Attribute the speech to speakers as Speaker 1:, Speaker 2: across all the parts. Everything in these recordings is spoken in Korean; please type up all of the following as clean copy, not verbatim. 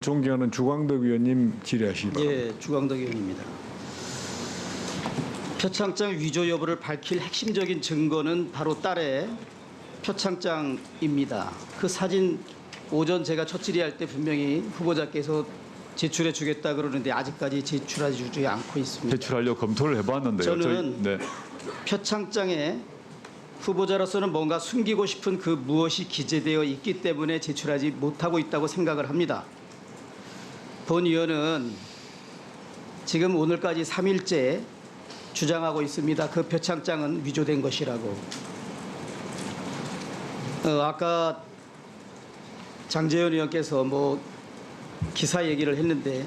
Speaker 1: 존경하는 주광덕 의원님 질의하시기 바랍니다.
Speaker 2: 예, 주광덕 의원입니다. 표창장 위조 여부를 밝힐 핵심적인 증거는 바로 딸의 표창장입니다. 그 사진 오전 제가 첫 질의할 때 분명히 후보자께서 제출해 주겠다 그러는데 아직까지 제출해 주지 않고 있습니다.
Speaker 1: 제출하려고 검토를 해봤는데요.
Speaker 2: 저는 표창장에 후보자로서는 뭔가 숨기고 싶은 그 무엇이 기재되어 있기 때문에 제출하지 못하고 있다고 생각을 합니다. 본 의원은 지금 오늘까지 3일째 주장하고 있습니다. 그 표창장은 위조된 것이라고. 아까 장재현 의원께서 뭐 기사 얘기를 했는데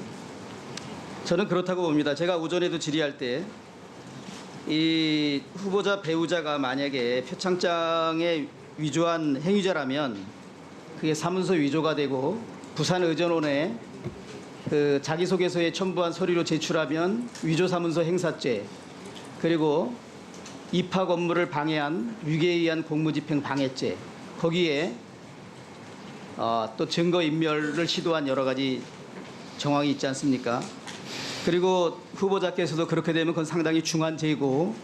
Speaker 2: 저는 그렇다고 봅니다. 제가 오전에도 질의할 때 이 후보자 배우자가 만약에 표창장에 위조한 행위자라면 그게 사문서 위조가 되고 부산의전원에 그 자기소개서에 첨부한 서류로 제출하면 위조사문서 행사죄, 그리고 입학 업무를 방해한 위계에 의한 공무집행 방해죄, 거기에 또 증거인멸을 시도한 여러 가지 정황이 있지 않습니까? 그리고 후보자께서도 그렇게 되면 그건 상당히 중한 죄고,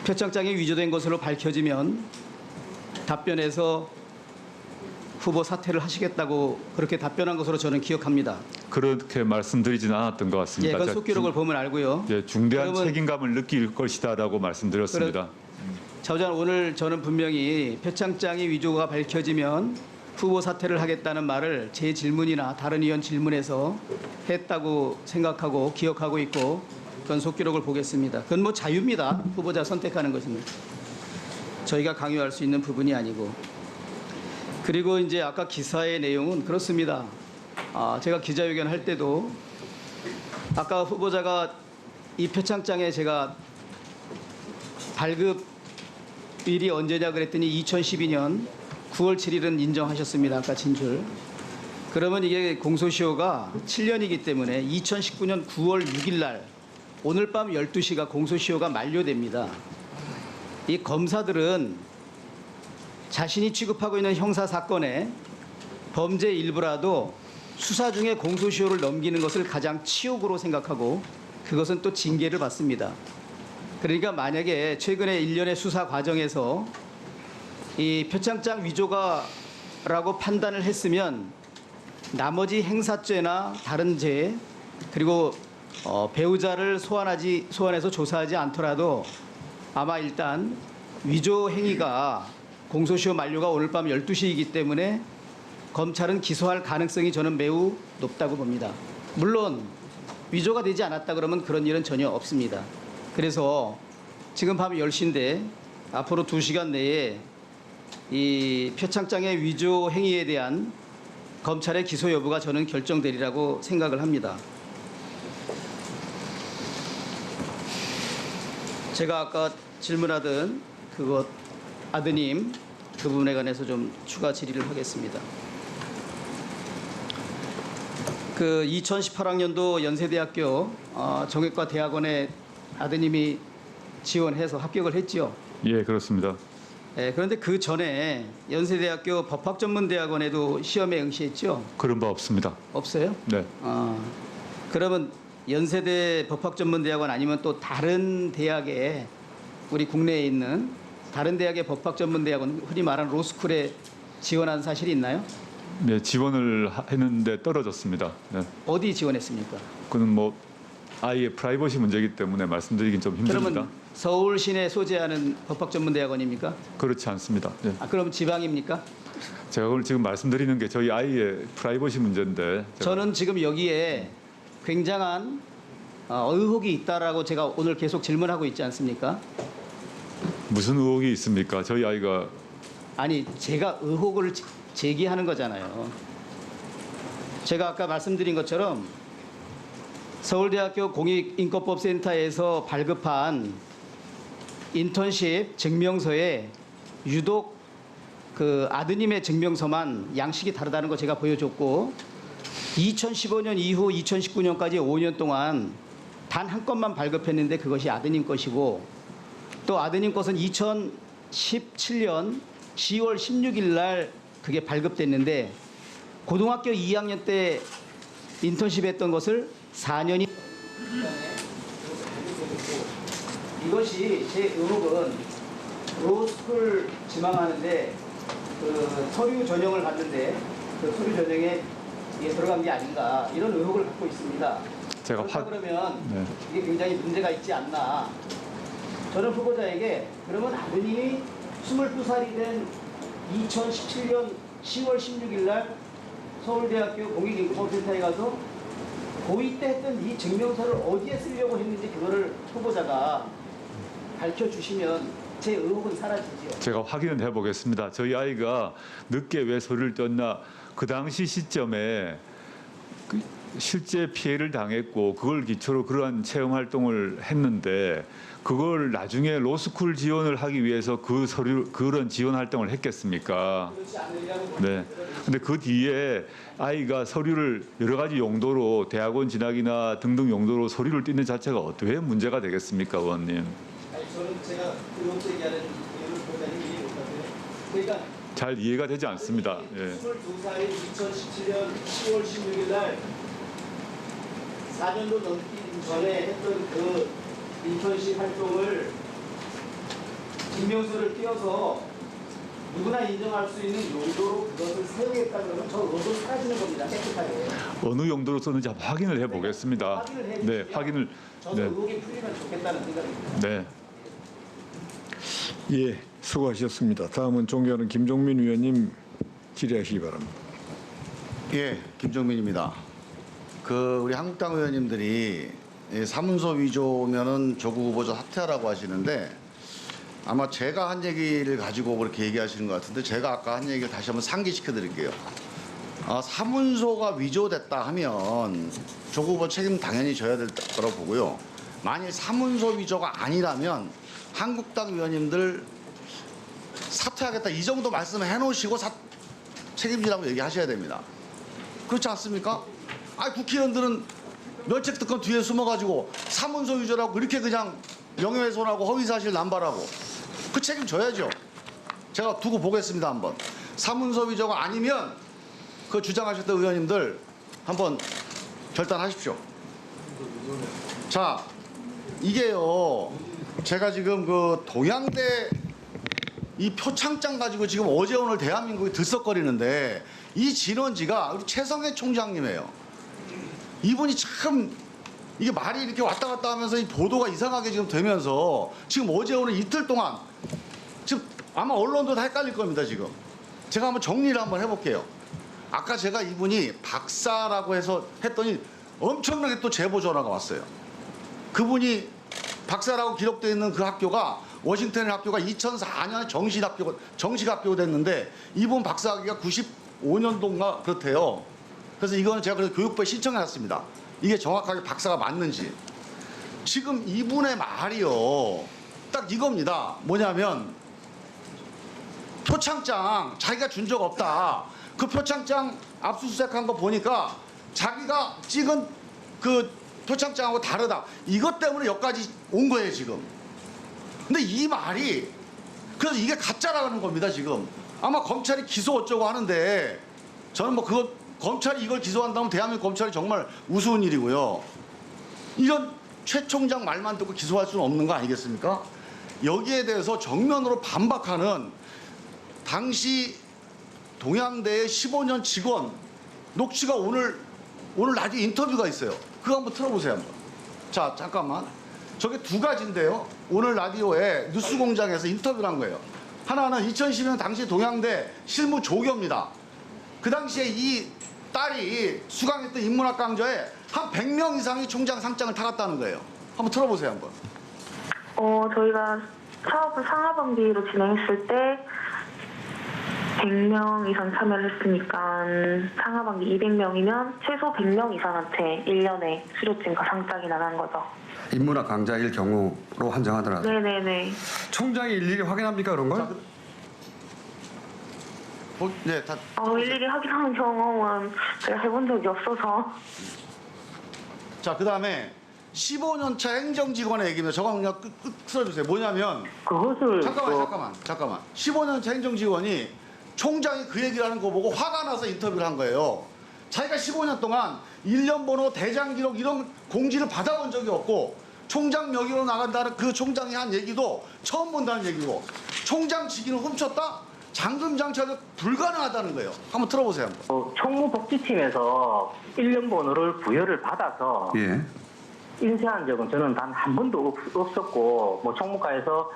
Speaker 2: 표창장이 위조된 것으로 밝혀지면 답변에서 후보 사퇴를 하시겠다고 그렇게 답변한 것으로 저는 기억합니다.
Speaker 1: 그렇게 말씀드리지는 않았던 것
Speaker 2: 예,
Speaker 1: 같습니다.
Speaker 2: 그건 속기록을 보면 알고요.
Speaker 1: 예, 중대한
Speaker 2: 그러면
Speaker 1: 책임감을 느낄 것이다라고 말씀드렸습니다.
Speaker 2: 자우장 오늘 저는 분명히 표창장이 위조가 밝혀지면 후보 사퇴를 하겠다는 말을 제 질문이나 다른 의원 질문에서 했다고 생각하고 기억하고 있고, 그건 속기록을 보겠습니다. 그건 뭐 자유입니다. 후보자 선택하는 것은 저희가 강요할 수 있는 부분이 아니고. 그리고 이제 아까 기사의 내용은 그렇습니다. 제가 기자회견 할 때도 아까 후보자가 이 표창장에 제가 발급일이 언제냐 그랬더니 2012년 9월 7일은 인정하셨습니다. 아까 진술. 그러면 이게 공소시효가 7년이기 때문에 2019년 9월 6일 날 오늘 밤 12시가 공소시효가 만료됩니다. 이 검사들은 자신이 취급하고 있는 형사사건의 범죄 일부라도 수사 중에 공소시효를 넘기는 것을 가장 치욕으로 생각하고 그것은 또 징계를 받습니다. 그러니까 만약에 최근에 일련의 수사 과정에서 이 표창장 위조가라고 판단을 했으면 나머지 행사죄나 다른 죄, 그리고 배우자를 소환해서 조사하지 않더라도 아마 일단 위조 행위가 공소시효 만료가 오늘 밤 12시이기 때문에 검찰은 기소할 가능성이 저는 매우 높다고 봅니다. 물론 위조가 되지 않았다 그러면 그런 일은 전혀 없습니다. 그래서 지금 밤 10시인데 앞으로 2시간 내에 이 표창장의 위조 행위에 대한 검찰의 기소 여부가 저는 결정되리라고 생각을 합니다. 제가 아까 질문하던 그것 아드님 그 부분에 관해서 좀 추가 질의를 하겠습니다. 그 2018학년도 연세대학교 정외과 대학원에 아드님이 지원해서 합격을 했죠.
Speaker 1: 예, 그렇습니다.
Speaker 2: 네, 그런데 그 전에 연세대학교 법학전문대학원에도 시험에 응시했죠?
Speaker 1: 그런 바 없습니다.
Speaker 2: 없어요?
Speaker 1: 네.
Speaker 2: 그러면 연세대 법학전문대학원 아니면 또 다른 대학에 우리 국내에 있는 다른 대학의 법학전문대학원, 흔히 말하는 로스쿨에 지원한 사실이 있나요?
Speaker 1: 네, 지원을 했는데 떨어졌습니다. 네.
Speaker 2: 어디 지원했습니까?
Speaker 1: 그는 뭐 아이의 프라이버시 문제이기 때문에 말씀드리긴 좀 힘듭니다.
Speaker 2: 그러면 서울 시내 소재하는 법학전문대학원입니까?
Speaker 1: 그렇지 않습니다. 네.
Speaker 2: 그럼 지방입니까?
Speaker 1: 제가 오늘 지금 말씀드리는 게 저희 아이의 프라이버시 문제인데
Speaker 2: 저는 지금 여기에 굉장한 의혹이 있다라고 제가 오늘 계속 질문하고 있지 않습니까?
Speaker 1: 무슨 의혹이 있습니까? 저희 아이가
Speaker 2: 아니 제가 의혹을 제기하는 거잖아요. 제가 아까 말씀드린 것처럼 서울대학교 공익인권법센터에서 발급한 인턴십 증명서에 유독 그 아드님의 증명서만 양식이 다르다는 거 제가 보여줬고, 2015년 이후 2019년까지 5년 동안 단 한 건만 발급했는데 그것이 아드님 것이고, 또 아드님 것은 2017년 10월 16일 날 그게 발급됐는데 고등학교 2학년 때 인턴십 했던 것을 4년이 이것이 제 의혹은 로스쿨 지망하는데 그 서류 전형을 봤는데 그 서류 전형에 이게 들어간 게 아닌가 이런 의혹을 갖고 있습니다.
Speaker 1: 제가
Speaker 2: 그러면
Speaker 1: 네.
Speaker 2: 이게 굉장히 문제가 있지 않나. 저는 후보자에게 그러면 아드님이 22살이 된 2017년 10월 16일 날 서울대학교 공익인권센터에 가서 고2 때 했던 이 증명서를 어디에 쓰려고 했는지 그거를 후보자가 밝혀주시면 제 의혹은 사라지죠.
Speaker 1: 제가 확인을 해보겠습니다. 저희 아이가 늦게 왜 소리를 떴나 그 당시 시점에 그 실제 피해를 당했고 그걸 기초로 그러한 체험 활동을 했는데 그걸 나중에 로스쿨 지원을 하기 위해서 그런 지원 활동을 했겠습니까?
Speaker 2: 그렇지 않으려고.
Speaker 1: 네. 근데 그 뒤에 아이가 서류를 여러 가지 용도로 대학원 진학이나 등등 용도로 서류를 띄는 자체가 왜 문제가 되겠습니까, 의원님?
Speaker 2: 아니, 저는 제가 의혹 제기하는 이유를 보다니 이해 못하세요. 그러니까
Speaker 1: 잘 이해가 되지 않습니다. 예.
Speaker 2: 22살인 2017년 10월 16일 날 4년도 넘기 전에 했던 그 인턴십 활동을 증명서를 띄어서 누구나 인정할 수 있는 용도로 그것을 사용했다 그러면 저 의혹은 사라지는 겁니다. 깨끗하게.
Speaker 1: 어느 용도로 썼는지 한번 확인을 해보겠습니다.
Speaker 2: 확인을 해
Speaker 1: 네,
Speaker 2: 주시면
Speaker 1: 확인을.
Speaker 2: 저도
Speaker 1: 네,
Speaker 2: 의혹이 풀리면 좋겠다는 생각입니다.
Speaker 1: 네.
Speaker 3: 예, 수고하셨습니다. 다음은 존경하는 김종민 의원님 질의하시기 바랍니다.
Speaker 4: 예, 김종민입니다. 우리 한국당 의원님들이 사문서 위조면은 조국 후보자 사퇴하라고 하시는데 아마 제가 한 얘기를 가지고 그렇게 얘기하시는 것 같은데 제가 아까 한 얘기를 다시 한번 상기시켜 드릴게요. 사문서가 위조됐다 하면 조국 후보 책임 당연히 져야 될 거라고 보고요. 만일 사문서 위조가 아니라면 한국당 의원님들 사퇴하겠다 이 정도 말씀을 해놓으시고 책임지라고 얘기하셔야 됩니다. 그렇지 않습니까? 국회의원들은 면책특권 뒤에 숨어가지고 사문서 위조라고 그렇게 그냥 명예훼손하고 허위사실 남발하고 그 책임 져야죠. 제가 두고 보겠습니다 한번. 사문서 위조가 아니면 그 주장하셨던 의원님들 한번 결단하십시오. 자, 이게요. 제가 지금 그 동양대 이 표창장 가지고 지금 어제 오늘 대한민국이 들썩거리는데 이 진원지가 우리 최성해 총장님이에요. 이분이 참 이게 말이 이렇게 왔다 갔다 하면서 이 보도가 이상하게 지금 되면서 지금 어제 오늘 이틀 동안 지금 아마 언론도 다 헷갈릴 겁니다 지금. 제가 한번 정리를 한번 해볼게요. 아까 제가 이분이 박사라고 해서 했더니 엄청나게 또 제보 전화가 왔어요. 그분이 박사라고 기록되어 있는 그 학교가 워싱턴의 학교가 2004년에 정식 학교가 됐는데 이분 박사학위가 95년도인가 그렇대요. 그래서 이거는 제가 그래서 교육부에 신청해놨습니다. 이게 정확하게 박사가 맞는지. 지금 이분의 말이요. 딱 이겁니다. 뭐냐면 표창장 자기가 준 적 없다. 그 표창장 압수수색한 거 보니까 자기가 찍은 그 표창장하고 다르다. 이것 때문에 여기까지 온 거예요 지금. 근데 이 말이 그래서 이게 가짜라는 겁니다 지금. 아마 검찰이 기소 어쩌고 하는데 저는 뭐 그거 검찰이 이걸 기소한다면 대한민국 검찰이 정말 우스운 일이고요. 이런 최 총장 말만 듣고 기소할 수는 없는 거 아니겠습니까? 여기에 대해서 정면으로 반박하는 당시 동양대의 15년 직원 녹취가 오늘 라디오 인터뷰가 있어요. 그거 한번 틀어보세요 한번. 자 잠깐만. 저게 두 가지인데요. 오늘 라디오에 뉴스공장에서 인터뷰를 한 거예요. 하나는 2010년 당시 동양대 실무 조교입니다. 그 당시에 이 딸이 수강했던 인문학 강좌에 한 100명 이상이 총장 상장을 타갔다는 거예요. 한번 틀어보세요 한번.
Speaker 5: 저희가 사업을 상하반기로 진행했을 때 100명 이상 참여를 했으니까 상하반기 200명이면 최소 100명 이상한테 1년에 수료증과 상장이 나간 거죠.
Speaker 6: 인문학 강좌일 경우로 한정하더라도
Speaker 5: 네네네.
Speaker 6: 총장이 일일이 확인합니까 그런 걸?
Speaker 4: 네, 다.
Speaker 5: 일일이 확인하는 경험은 제가 해본 적이 없어서.
Speaker 4: 자, 그 다음에 15년차 행정직원의 얘기입니다. 저거 그냥 끝 틀어주세요. 뭐냐면
Speaker 5: 그것을
Speaker 4: 잠깐만. 15년차 행정직원이 총장이 그 얘기를 하는 거 보고 화가 나서 인터뷰를 한 거예요. 자기가 15년 동안 1년 번호, 대장 기록 이런 공지를 받아본 적이 없고 총장 명의로 나간다는 그 총장이 한 얘기도 처음 본다는 얘기고 총장 직위는 훔쳤다? 잠금 장치가 불가능하다는 거예요. 한번 들어보세요. 한번.
Speaker 7: 총무복지팀에서 1년 번호를 부여를 받아서
Speaker 6: 예.
Speaker 7: 인쇄한 적은 저는 단 한 번도 없었고, 뭐 총무과에서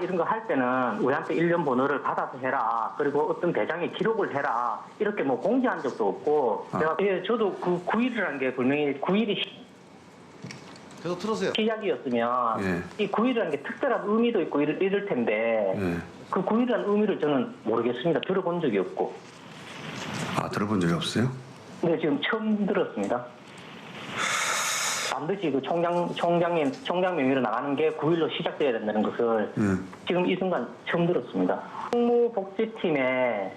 Speaker 7: 이런 거 할 때는 우리한테 1년 번호를 받아서 해라. 그리고 어떤 대장에 기록을 해라. 이렇게 뭐 공지한 적도 없고, 저도 그 9일이라는 게 분명히 9일이
Speaker 4: 계속 틀으세요.
Speaker 7: 시작이었으면 이 9일이라는 게 특별한 의미도 있고 이럴 텐데 그 9일이라는 의미를 저는 모르겠습니다. 들어본 적이 없고.
Speaker 6: 아, 들어본 적이 없어요?
Speaker 7: 근데 지금 처음 들었습니다. 반드시 그 총장 명의로 나가는 게 9일로 시작돼야 된다는 것을 지금 이 순간 처음 들었습니다. 총무복지팀에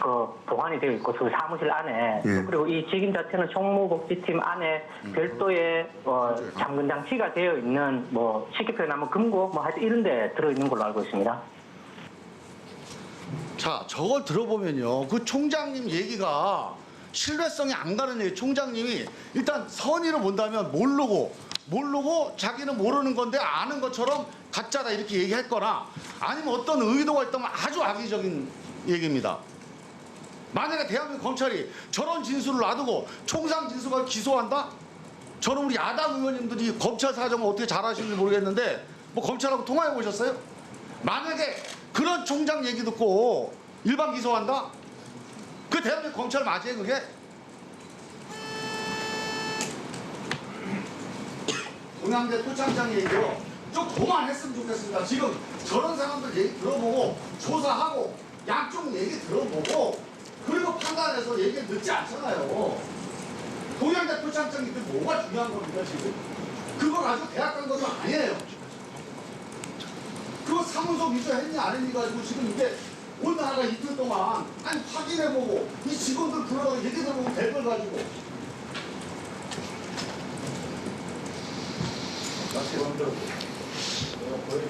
Speaker 7: 그 보관이 되어 있고 그 사무실 안에 그리고 이 직인 자체는 총무복지팀 안에 별도의 잠금 장치가 되어 있는 뭐 쉽게 표현하면 금고 뭐 하여튼 이런 데 들어 있는 걸로 알고 있습니다.
Speaker 4: 자, 저걸 들어보면요. 그 총장님 얘기가 신뢰성이 안 가는 얘기. 총장님이 일단 선의로 본다면 모르고 자기는 모르는 건데 아는 것처럼 가짜다 이렇게 얘기했거나 아니면 어떤 의도가 있다면 아주 악의적인 얘기입니다. 만약에 대한민국 검찰이 저런 진술을 놔두고 총상 진술을 기소한다? 저는 우리 야당 의원님들이 검찰 사정을 어떻게 잘 아시는지 모르겠는데 뭐 검찰하고 통화해 보셨어요? 만약에 그런 총장 얘기 듣고 일반 기소한다? 그 대한민국 검찰 맞아요 그게? 동양대 토창장 얘기요 좀 그만했으면 좋겠습니다. 지금 저런 사람들 얘기 들어보고 조사하고 양쪽 얘기 들어보고 그리고 판단해서 얘기 듣지 않잖아요. 동양대 토창장이 뭐가 중요한 겁니까 지금? 그거 가지고 대학 간 것도 아니에요. 그거 사무소 위조했니 안 했니 가지고 지금 이게 온 나라가 이틀 동안 아니 확인해보고 이 직원들 불러서 얘기 들어보고 될 걸 가지고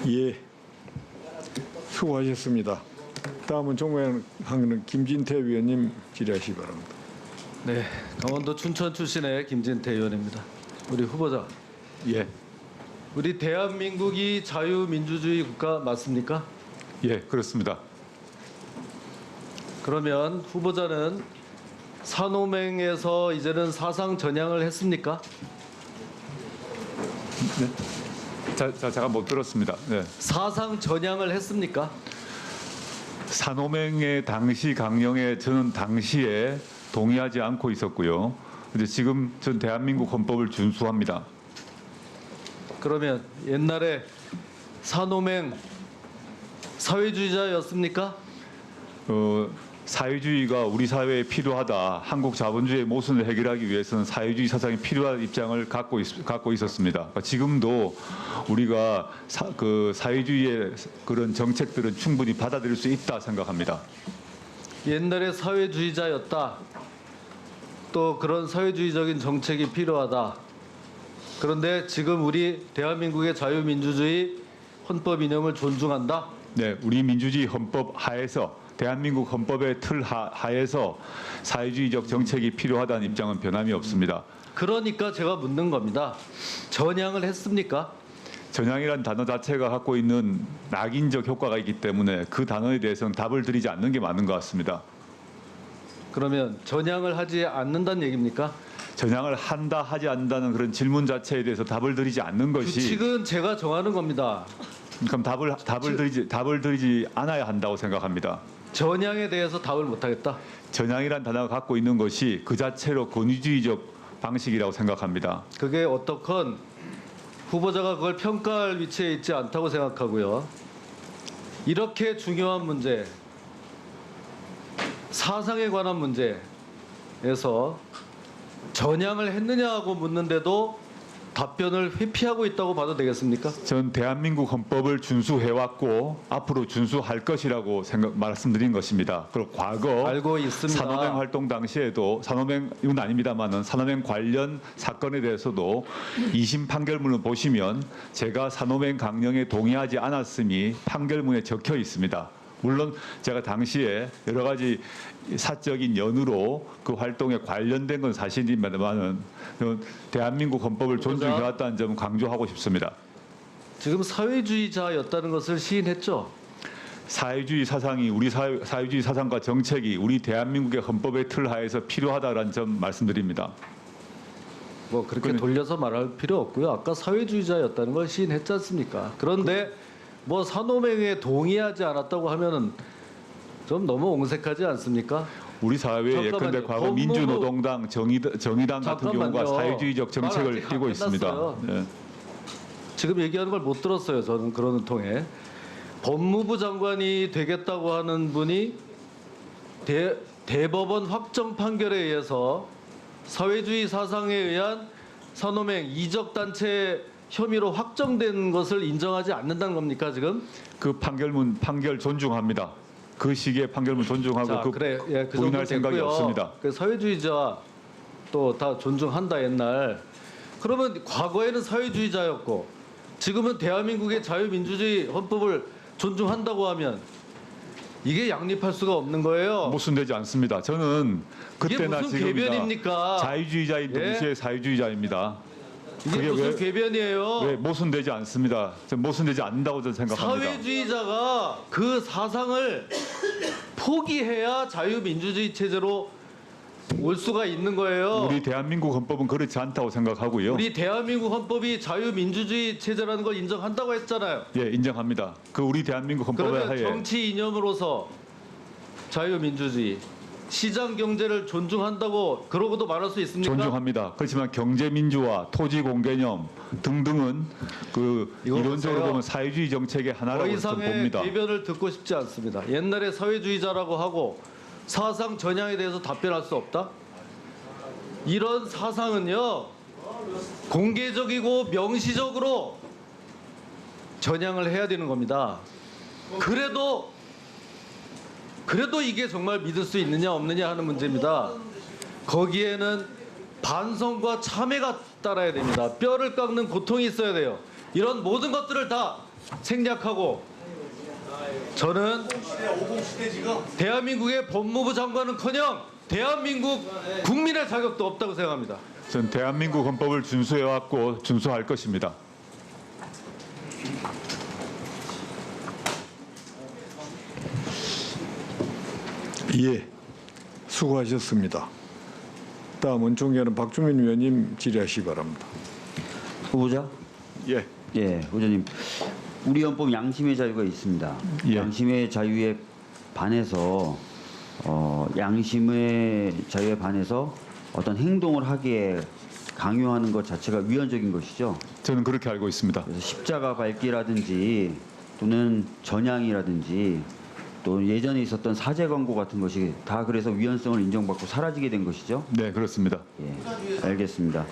Speaker 3: 예, 수고하셨습니다. 다음은 종로하는 김진태 위원님 질의하시기 바랍니다.
Speaker 8: 네, 강원도 춘천 출신의 김진태 의원입니다. 우리 후보자,
Speaker 1: 예,
Speaker 8: 우리 대한민국이 자유민주주의 국가 맞습니까?
Speaker 1: 예, 그렇습니다.
Speaker 8: 그러면 후보자는 산호맹에서 이제는 사상 전향을 했습니까?
Speaker 1: 제가 못 들었습니다. 네.
Speaker 8: 사상 전향을 했습니까?
Speaker 1: 산호맹의 당시 강령에 저는 당시에 동의하지 않고 있었고요. 근데 지금 전 대한민국 헌법을 준수합니다.
Speaker 8: 그러면 옛날에 산호맹 사회주의자였습니까?
Speaker 1: 사회주의가 우리 사회에 필요하다. 한국 자본주의의 모순을 해결하기 위해서는 사회주의 사상이 필요한 입장을 갖고 있었습니다. 그러니까 지금도 우리가 사회주의의 그런 정책들은 충분히 받아들일 수 있다 생각합니다.
Speaker 8: 옛날에 사회주의자였다. 또 그런 사회주의적인 정책이 필요하다. 그런데 지금 우리 대한민국의 자유민주주의 헌법 이념을 존중한다.
Speaker 1: 네, 우리 민주주의 헌법 하에서 대한민국 헌법의 틀 하에서 사회주의적 정책이 필요하다는 입장은 변함이 없습니다.
Speaker 8: 그러니까 제가 묻는 겁니다. 전향을 했습니까?
Speaker 1: 전향이란 단어 자체가 갖고 있는 낙인적 효과가 있기 때문에 그 단어에 대해서는 답을 드리지 않는 게 맞는 것 같습니다.
Speaker 8: 그러면 전향을 하지 않는다는 얘기입니까?
Speaker 1: 전향을 한다 하지 않는다는 그런 질문 자체에 대해서 답을 드리지 않는 것이
Speaker 8: 규칙은 제가 정하는 겁니다.
Speaker 1: 그럼 답을 드리지 않아야 한다고 생각합니다.
Speaker 8: 전향에 대해서 답을 못하겠다.
Speaker 1: 전향이란 단어가 갖고 있는 것이 그 자체로 권위주의적 방식이라고 생각합니다.
Speaker 8: 그게 어떻건 후보자가 그걸 평가할 위치에 있지 않다고 생각하고요. 이렇게 중요한 문제, 사상에 관한 문제에서 전향을 했느냐고 묻는데도 답변을 회피하고 있다고 봐도 되겠습니까?
Speaker 1: 전 대한민국 헌법을 준수해왔고 앞으로 준수할 것이라고 말씀드린 것입니다. 그리고 과거
Speaker 8: 알고 있습니다.
Speaker 1: 산호맹 활동 당시에도 이건 아닙니다만은 산호맹 관련 사건에 대해서도 2심 판결문을 보시면 제가 산호맹 강령에 동의하지 않았음이 판결문에 적혀 있습니다. 물론 제가 당시에 여러 가지 사적인 연유로 그 활동에 관련된 건 사실입니다만은 대한민국 헌법을 존중해왔다는 점은 강조하고 싶습니다.
Speaker 8: 지금 사회주의자였다는 것을 시인했죠.
Speaker 1: 사회주의 사상이 우리 사회주의 사상과 정책이 우리 대한민국의 헌법의 틀 하에서 필요하다라는 점 말씀드립니다.
Speaker 8: 뭐 그렇게
Speaker 1: 그건-
Speaker 8: 돌려서 말할 필요 없고요. 아까 사회주의자였다는 걸 시인했지 않습니까? 그런데 뭐 산호맹에 동의하지 않았다고 하면은 좀 너무 옹색하지 않습니까?
Speaker 1: 우리 사회에 예컨대
Speaker 8: 잠깐만요.
Speaker 1: 과거
Speaker 8: 법무부-
Speaker 1: 민주노동당, 정의당 같은 경우가
Speaker 8: 잠깐만요.
Speaker 1: 사회주의적 정책을
Speaker 8: 말 아직 안
Speaker 1: 띠고 있습니다.
Speaker 8: 끝났어요.
Speaker 1: 예.
Speaker 8: 지금 얘기하는 걸 못 들었어요. 저는 그런 통에 법무부 장관이 되겠다고 하는 분이 대법원 확정 판결에 의해서 사회주의 사상에 의한 산호맹 이적 단체 혐의로 확정된 것을 인정하지 않는다는 겁니까 지금?
Speaker 1: 그 판결 존중합니다. 그 시기의 판결문 존중하고
Speaker 8: 자,
Speaker 1: 그
Speaker 8: 그래, 예, 그
Speaker 1: 부인할
Speaker 8: 정도
Speaker 1: 생각이
Speaker 8: 됐고요.
Speaker 1: 없습니다.
Speaker 8: 그 사회주의자 또 다 존중한다 옛날. 그러면 과거에는 사회주의자였고 지금은 대한민국의 자유민주주의 헌법을 존중한다고 하면 이게 양립할 수가 없는 거예요.
Speaker 1: 모순되지 않습니다. 저는
Speaker 8: 이게
Speaker 1: 그때나
Speaker 8: 무슨
Speaker 1: 지금이나
Speaker 8: 궤변입니까?
Speaker 1: 자유주의자인
Speaker 8: 예?
Speaker 1: 동시에 사회주의자입니다.
Speaker 8: 이게
Speaker 1: 그게
Speaker 8: 무슨
Speaker 1: 왜-
Speaker 8: 궤변이에요?
Speaker 1: 왜 모순되지 않습니다. 전 모순되지 않는다고 저는 생각합니다.
Speaker 8: 사회주의자가 그 사상을 포기해야 자유민주주의 체제로 올 수가 있는 거예요.
Speaker 1: 우리 대한민국 헌법은 그렇지 않다고 생각하고요.
Speaker 8: 우리 대한민국 헌법이 자유민주주의 체제라는 걸 인정한다고 했잖아요.
Speaker 1: 예, 인정합니다. 그 우리 대한민국 헌법의
Speaker 8: 그러면
Speaker 1: 하에
Speaker 8: 정치 이념으로서 자유민주주의, 시장 경제를 존중한다고 그러고도 말할 수 있습니까?
Speaker 1: 존중합니다. 그렇지만 경제민주화, 토지공개념 등등은 그
Speaker 8: 이거
Speaker 1: 이론적으로
Speaker 8: 보세요.
Speaker 1: 보면 사회주의 정책의
Speaker 8: 더
Speaker 1: 하나라고 저는
Speaker 8: 이상의
Speaker 1: 봅니다.
Speaker 8: 대변을 듣고 싶지 않습니다. 옛날에 사회주의자라고 하고 사상 전향에 대해서 답변할 수 없다? 이런 사상은요 공개적이고 명시적으로 전향을 해야 되는 겁니다. 그래도 이게 정말 믿을 수 있느냐 없느냐 하는 문제입니다. 거기에는 반성과 참회가 따라야 됩니다. 뼈를 깎는 고통이 있어야 돼요. 이런 모든 것들을 다 생략하고 저는 대한민국의 법무부 장관은커녕 대한민국 국민의 자격도 없다고 생각합니다.
Speaker 1: 전 대한민국 헌법을 준수해왔고 준수할 것입니다.
Speaker 3: 예, 수고하셨습니다. 다음은 존경하는 박주민 위원님 질의하시기 바랍니다.
Speaker 9: 후보자?
Speaker 1: 예,
Speaker 9: 예, 후보자님. 우리 헌법 양심의 자유가 있습니다.
Speaker 1: 예.
Speaker 9: 양심의 자유에 반해서 양심의 자유에 반해서 어떤 행동을 하기에 강요하는 것 자체가 위헌적인 것이죠.
Speaker 1: 저는 그렇게 알고 있습니다.
Speaker 9: 그래서 십자가 밟기라든지 또는 전향이라든지 또 예전에 있었던 사제 광고 같은 것이 다 그래서 위헌성을 인정받고 사라지게 된 것이죠.
Speaker 1: 네, 그렇습니다.
Speaker 9: 예, 알겠습니다.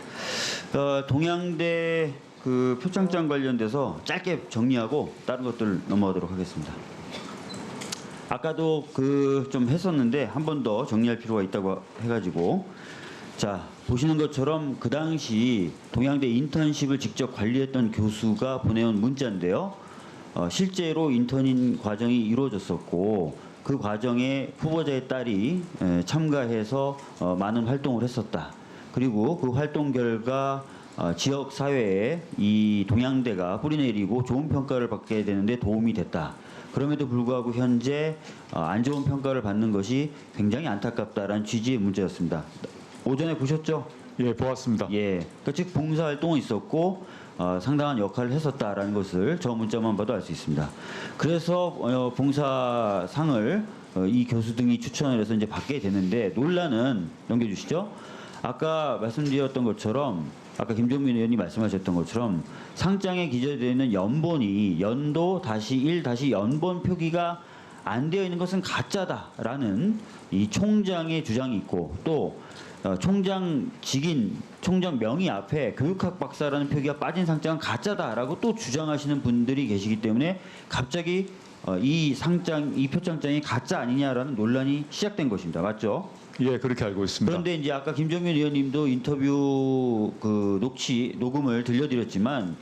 Speaker 9: 동양대 그 표창장 관련돼서 짧게 정리하고 다른 것들 넘어가도록 하겠습니다. 아까도 그 좀 했었는데 한 번 더 정리할 필요가 있다고 해가지고 자 보시는 것처럼 그 당시 동양대 인턴십을 직접 관리했던 교수가 보내온 문자인데요. 실제로 인턴인 과정이 이루어졌었고 그 과정에 후보자의 딸이 참가해서 많은 활동을 했었다. 그리고 그 활동 결과 지역 사회에 이 동양대가 뿌리내리고 좋은 평가를 받게 되는데 도움이 됐다. 그럼에도 불구하고 현재 안 좋은 평가를 받는 것이 굉장히 안타깝다라는 취지의 문제였습니다. 오전에 보셨죠?
Speaker 1: 예, 보았습니다.
Speaker 9: 예, 그러니까 즉 봉사활동이 있었고 상당한 역할을 했었다라는 것을 저 문자만 봐도 알 수 있습니다. 그래서 봉사상을 이 교수 등이 추천을 해서 이제 받게 되는데 논란은 넘겨주시죠. 아까 말씀드렸던 것처럼 아까 김종민 의원이 말씀하셨던 것처럼 상장에 기재되어 있는 연본이 연도 -1 연본 표기가 안 되어 있는 것은 가짜다라는 이 총장의 주장이 있고 또 총장 직인 총장 명의 앞에 교육학 박사라는 표기가 빠진 상장은 가짜다라고 또 주장하시는 분들이 계시기 때문에 갑자기 이 표창장이 가짜 아니냐라는 논란이 시작된 것입니다. 맞죠?
Speaker 1: 예, 그렇게 알고 있습니다.
Speaker 9: 그런데 이제 아까 김종민 의원님도 인터뷰 그 녹음을 들려드렸지만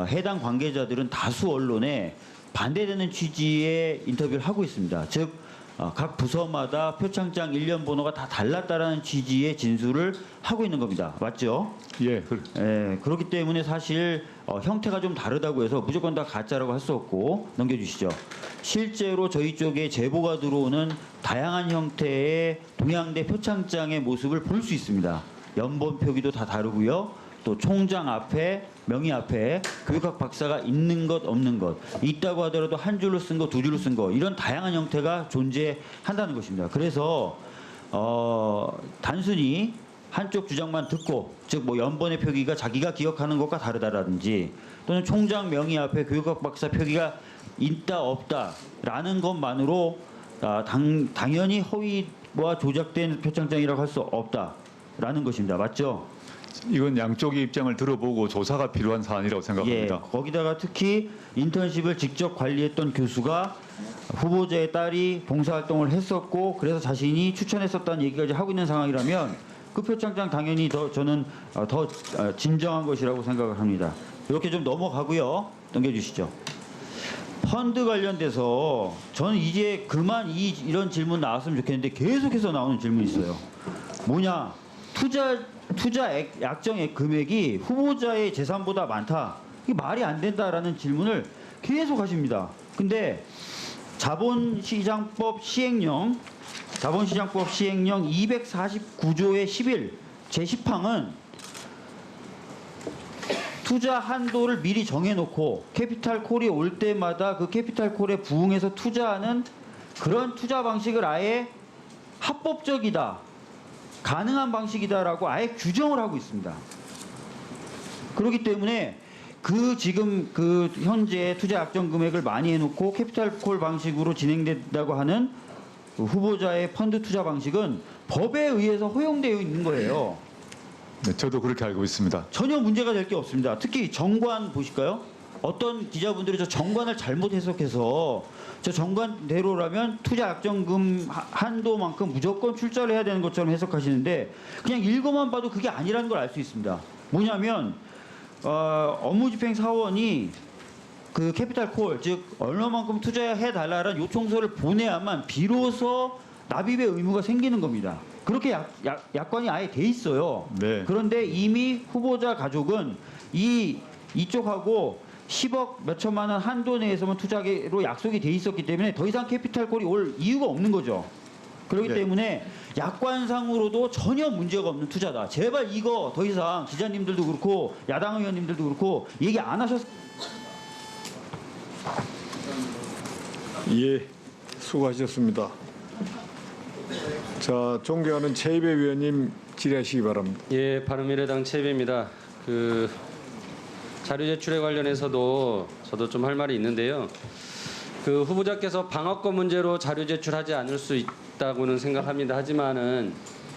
Speaker 9: 해당 관계자들은 다수 언론에 반대되는 취지의 인터뷰를 하고 있습니다. 즉 각 부서마다 표창장 일련 번호가 다 달랐다라는 취지의 진술을 하고 있는 겁니다. 맞죠?
Speaker 1: 예,
Speaker 9: 그렇기 때문에 사실 형태가 좀 다르다고 해서 무조건 다 가짜라고 할 수 없고 넘겨주시죠. 실제로 저희 쪽에 제보가 들어오는 다양한 형태의 동양대 표창장의 모습을 볼 수 있습니다. 연번 표기도 다 다르고요. 또 총장 앞에 명의 앞에 교육학 박사가 있는 것 없는 것 있다고 하더라도 한 줄로 쓴 거 두 줄로 쓴 거 이런 다양한 형태가 존재한다는 것입니다. 그래서 단순히 한쪽 주장만 듣고 즉 뭐 연번의 표기가 자기가 기억하는 것과 다르다라든지 또는 총장 명의 앞에 교육학 박사 표기가 있다 없다라는 것만으로 당연히 허위와 조작된 표창장이라고 할 수 없다라는 것입니다. 맞죠?
Speaker 1: 이건 양쪽의 입장을 들어보고 조사가 필요한 사안이라고 생각합니다.
Speaker 9: 예, 거기다가 특히 인턴십을 직접 관리했던 교수가 후보자의 딸이 봉사활동을 했었고 그래서 자신이 추천했었다는 얘기까지 하고 있는 상황이라면 그 표창장 당연히 저는 더 진정한 것이라고 생각을 합니다. 이렇게 좀 넘어가고요. 넘겨주시죠. 펀드 관련돼서 저는 이제 그만 이런 질문 나왔으면 좋겠는데 계속해서 나오는 질문이 있어요. 뭐냐? 투자 약정액 금액이 후보자의 재산보다 많다. 이게 말이 안 된다라는 질문을 계속 하십니다. 근데 자본시장법 시행령 249조의 11 제10항은 투자 한도를 미리 정해놓고 캐피탈콜이 올 때마다 그 캐피탈콜에 부응해서 투자하는 그런 투자 방식을 아예 합법적이다. 가능한 방식이다라고 아예 규정을 하고 있습니다. 그렇기 때문에 지금 현재 투자 약정 금액을 많이 해놓고 캐피탈콜 방식으로 진행된다고 하는 후보자의 펀드 투자 방식은 법에 의해서 허용되어 있는 거예요.
Speaker 1: 네, 저도 그렇게 알고 있습니다.
Speaker 9: 전혀 문제가 될 게 없습니다. 특히 정관 보실까요? 어떤 기자분들이 저 정관을 잘못 해석해서 저 정관대로라면 투자 약정금 한도만큼 무조건 출자를 해야 되는 것처럼 해석하시는데 그냥 읽어만 봐도 그게 아니라는 걸 알 수 있습니다. 뭐냐면 업무집행 사원이 그 캐피탈콜 즉 얼마만큼 투자해 달라는 요청서를 보내야만 비로소 납입의 의무가 생기는 겁니다. 그렇게 약관이 아예 돼 있어요.
Speaker 1: 네.
Speaker 9: 그런데 이미 후보자 가족은 이쪽하고 10억 몇 천만 원 한도 내에서만 투자로 약속이 돼 있었기 때문에 더 이상 캐피탈콜이 올 이유가 없는 거죠. 그렇기
Speaker 1: 네.
Speaker 9: 때문에 약관상으로도 전혀 문제가 없는 투자다. 제발 이거 더 이상 기자님들도 그렇고 야당 의원님들도 그렇고 얘기 안 하셨.
Speaker 3: 예, 수고하셨습니다. 자, 존경하는 최이배 위원님 질의하시기 바랍니다.
Speaker 10: 예, 바른미래당 최배입니다. 자료 제출에 관련해서도 저도 좀 할 말이 있는데요. 후보자께서 방어권 문제로 자료 제출하지 않을 수 있다고는 생각합니다. 하지만은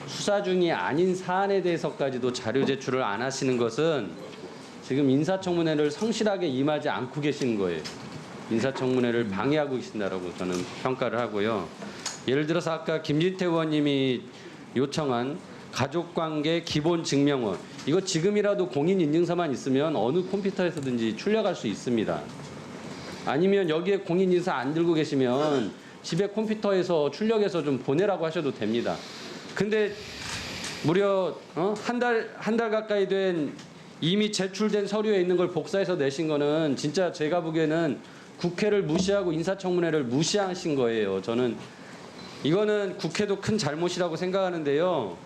Speaker 10: 수사 중이 아닌 사안에 대해서까지도 자료 제출을 안 하시는 것은 지금 인사청문회를 성실하게 임하지 않고 계시는 거예요. 인사청문회를 방해하고 계신다라고 저는 평가를 하고요. 예를 들어서 아까 김진태 의원님이 요청한 가족관계 기본 증명원 이거 지금이라도 공인인증서만 있으면 어느 컴퓨터에서든지 출력할 수 있습니다. 아니면 여기에 공인인증서 안 들고 계시면 집에 컴퓨터에서 출력해서 좀 보내라고 하셔도 됩니다. 근데 무려 한 달 가까이 된 이미 제출된 서류에 있는 걸 복사해서 내신 거는 진짜 제가 보기에는 국회를 무시하고 인사청문회를 무시하신 거예요. 저는 이거는 국회도 큰 잘못이라고 생각하는데요.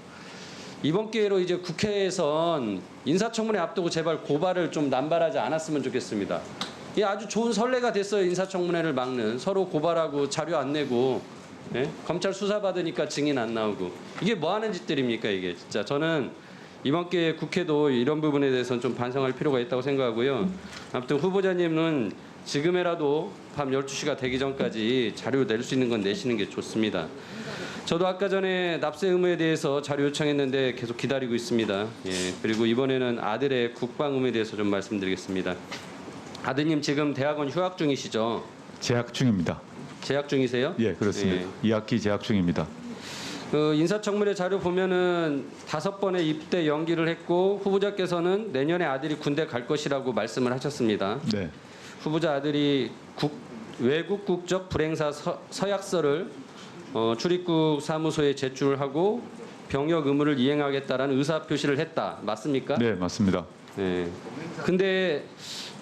Speaker 10: 이번 기회로 이제 국회에선 인사청문회 앞두고 제발 고발을 좀 남발하지 않았으면 좋겠습니다. 이게 아주 좋은 선례가 됐어요. 인사청문회를 막는. 서로 고발하고 자료 안 내고 예? 검찰 수사 받으니까 증인 안 나오고 이게 뭐 하는 짓들입니까 이게 진짜. 저는 이번 기회에 국회도 이런 부분에 대해서는 좀 반성할 필요가 있다고 생각하고요. 아무튼 후보자님은 지금이라도 밤 12시가 되기 전까지 자료 낼 수 있는 건 내시는 게 좋습니다. 저도 아까 전에 납세 의무에 대해서 자료 요청했는데 계속 기다리고 있습니다. 예, 그리고 이번에는 아들의 국방 의무에 대해서 좀 말씀드리겠습니다. 아드님 지금 대학원 휴학 중이시죠?
Speaker 1: 재학 중입니다.
Speaker 10: 재학 중이세요?
Speaker 1: 예, 그렇습니다.
Speaker 10: 예.
Speaker 1: 2학기 재학 중입니다.
Speaker 10: 인사청문회 자료 보면은 5번의 입대 연기를 했고 후보자께서는 내년에 아들이 군대 갈 것이라고 말씀을 하셨습니다.
Speaker 1: 네.
Speaker 10: 후보자 아들이 외국 국적 불행사 서약서를 출입국 사무소에 제출하고 병역 의무를 이행하겠다라는 의사 표시를 했다. 맞습니까?
Speaker 1: 네, 맞습니다.
Speaker 10: 네. 근데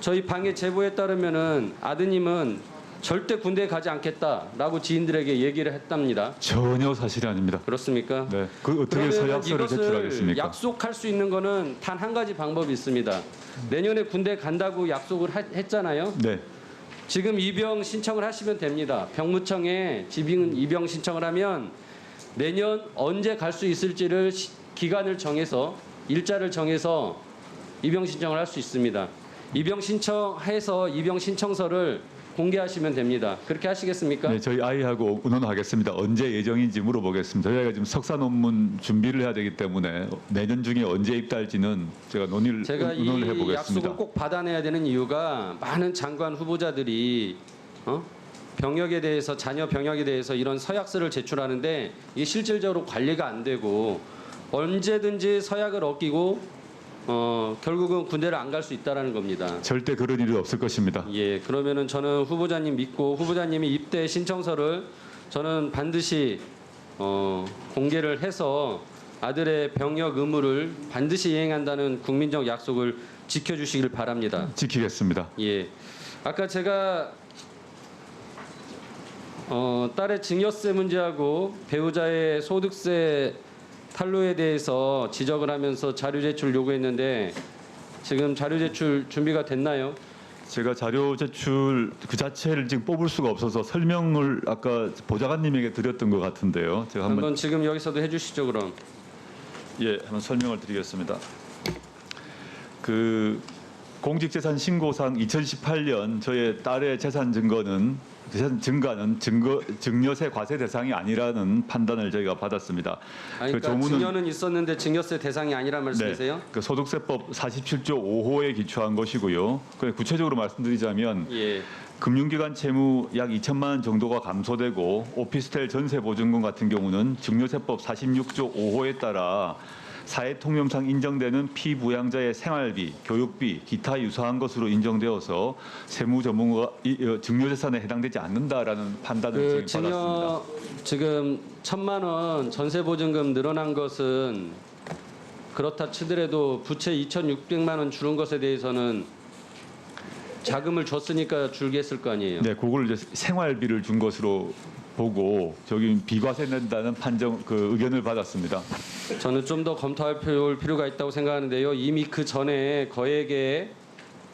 Speaker 10: 저희 방해 제보에 따르면은 아드님은 절대 군대에 가지 않겠다라고 지인들에게 얘기를 했답니다.
Speaker 1: 전혀 사실이 아닙니다.
Speaker 10: 그렇습니까?
Speaker 1: 네, 그 어떻게
Speaker 10: 그러면
Speaker 1: 서약서를
Speaker 10: 이것을
Speaker 1: 제출하겠습니까?
Speaker 10: 약속할 수 있는 거는 단 한 가지 방법이 있습니다. 내년에 군대 간다고 약속을 했잖아요.
Speaker 1: 네,
Speaker 10: 지금 입영 신청을 하시면 됩니다. 병무청에 입영 신청을 하면 내년 언제 갈 수 있을지를 기간을 정해서 일자를 정해서 입영 신청을 할 수 있습니다. 입영 신청해서 입영 신청서를 공개하시면 됩니다. 그렇게 하시겠습니까?
Speaker 1: 네, 저희 아이하고 의논하겠습니다. 언제 예정인지 물어보겠습니다. 저희가 지금 석사 논문 준비를 해야 되기 때문에 내년 중에 언제 입달지는 제가
Speaker 10: 제가
Speaker 1: 의논을
Speaker 10: 이
Speaker 1: 해보겠습니다.
Speaker 10: 약속을 꼭 받아내야 되는 이유가 많은 장관 후보자들이 병역에 대해서 자녀 병역에 대해서 이런 서약서를 제출하는데 이게 실질적으로 관리가 안 되고 언제든지 서약을 어기고 결국은 군대를 안 갈 수 있다라는 겁니다.
Speaker 1: 절대 그런 일이 없을 것입니다.
Speaker 10: 예, 그러면은 저는 후보자님 믿고 후보자님이 입대 신청서를 저는 반드시 공개를 해서 아들의 병역 의무를 반드시 이행한다는 국민적 약속을 지켜주시길 바랍니다.
Speaker 1: 지키겠습니다.
Speaker 10: 예, 아까 제가 딸의 증여세 문제하고 배우자의 소득세 탈루에 대해서 지적을 하면서 자료 제출 요구했는데 지금 자료 제출 준비가 됐나요?
Speaker 1: 제가 자료 제출 그 자체를 지금 뽑을 수가 없어서 설명을 아까 보좌관님에게 드렸던 것 같은데요. 제가
Speaker 10: 한번 지금 여기서도 해주시죠 그럼.
Speaker 1: 예, 한번 설명을 드리겠습니다. 그 공직재산 신고상 2018년 저의 딸의 재산 증가는 증여세 과세 대상이 아니라는 판단을 저희가 받았습니다.
Speaker 10: 아니, 그러니까 증여는 있었는데 증여세 대상이 아니란 말씀이세요?
Speaker 1: 네, 그 소득세법 47조 5호에 기초한 것이고요. 구체적으로 말씀드리자면
Speaker 10: 예.
Speaker 1: 금융기관 채무 약 2천만 원 정도가 감소되고 오피스텔 전세 보증금 같은 경우는 증여세법 46조 5호에 따라 사회통념상 인정되는 피부양자의 생활비, 교육비, 기타 유사한 것으로 인정되어서 세무 전문가가 증여재산에 해당되지 않는다라는 판단을 지금 받았습니다.
Speaker 10: 지금 1,000만 원 전세보증금 늘어난 것은 그렇다 치더라도 부채 2,600만 원 주는 것에 대해서는 자금을 줬으니까 줄겠을 거 아니에요.
Speaker 1: 네, 그걸 이제 생활비를 준 것으로 보고 저기 비과세 낸다는 판정 그 의견을 받았습니다.
Speaker 10: 저는 좀 더 검토할 필요가 있다고 생각하는데요. 이미 그 전에 거액의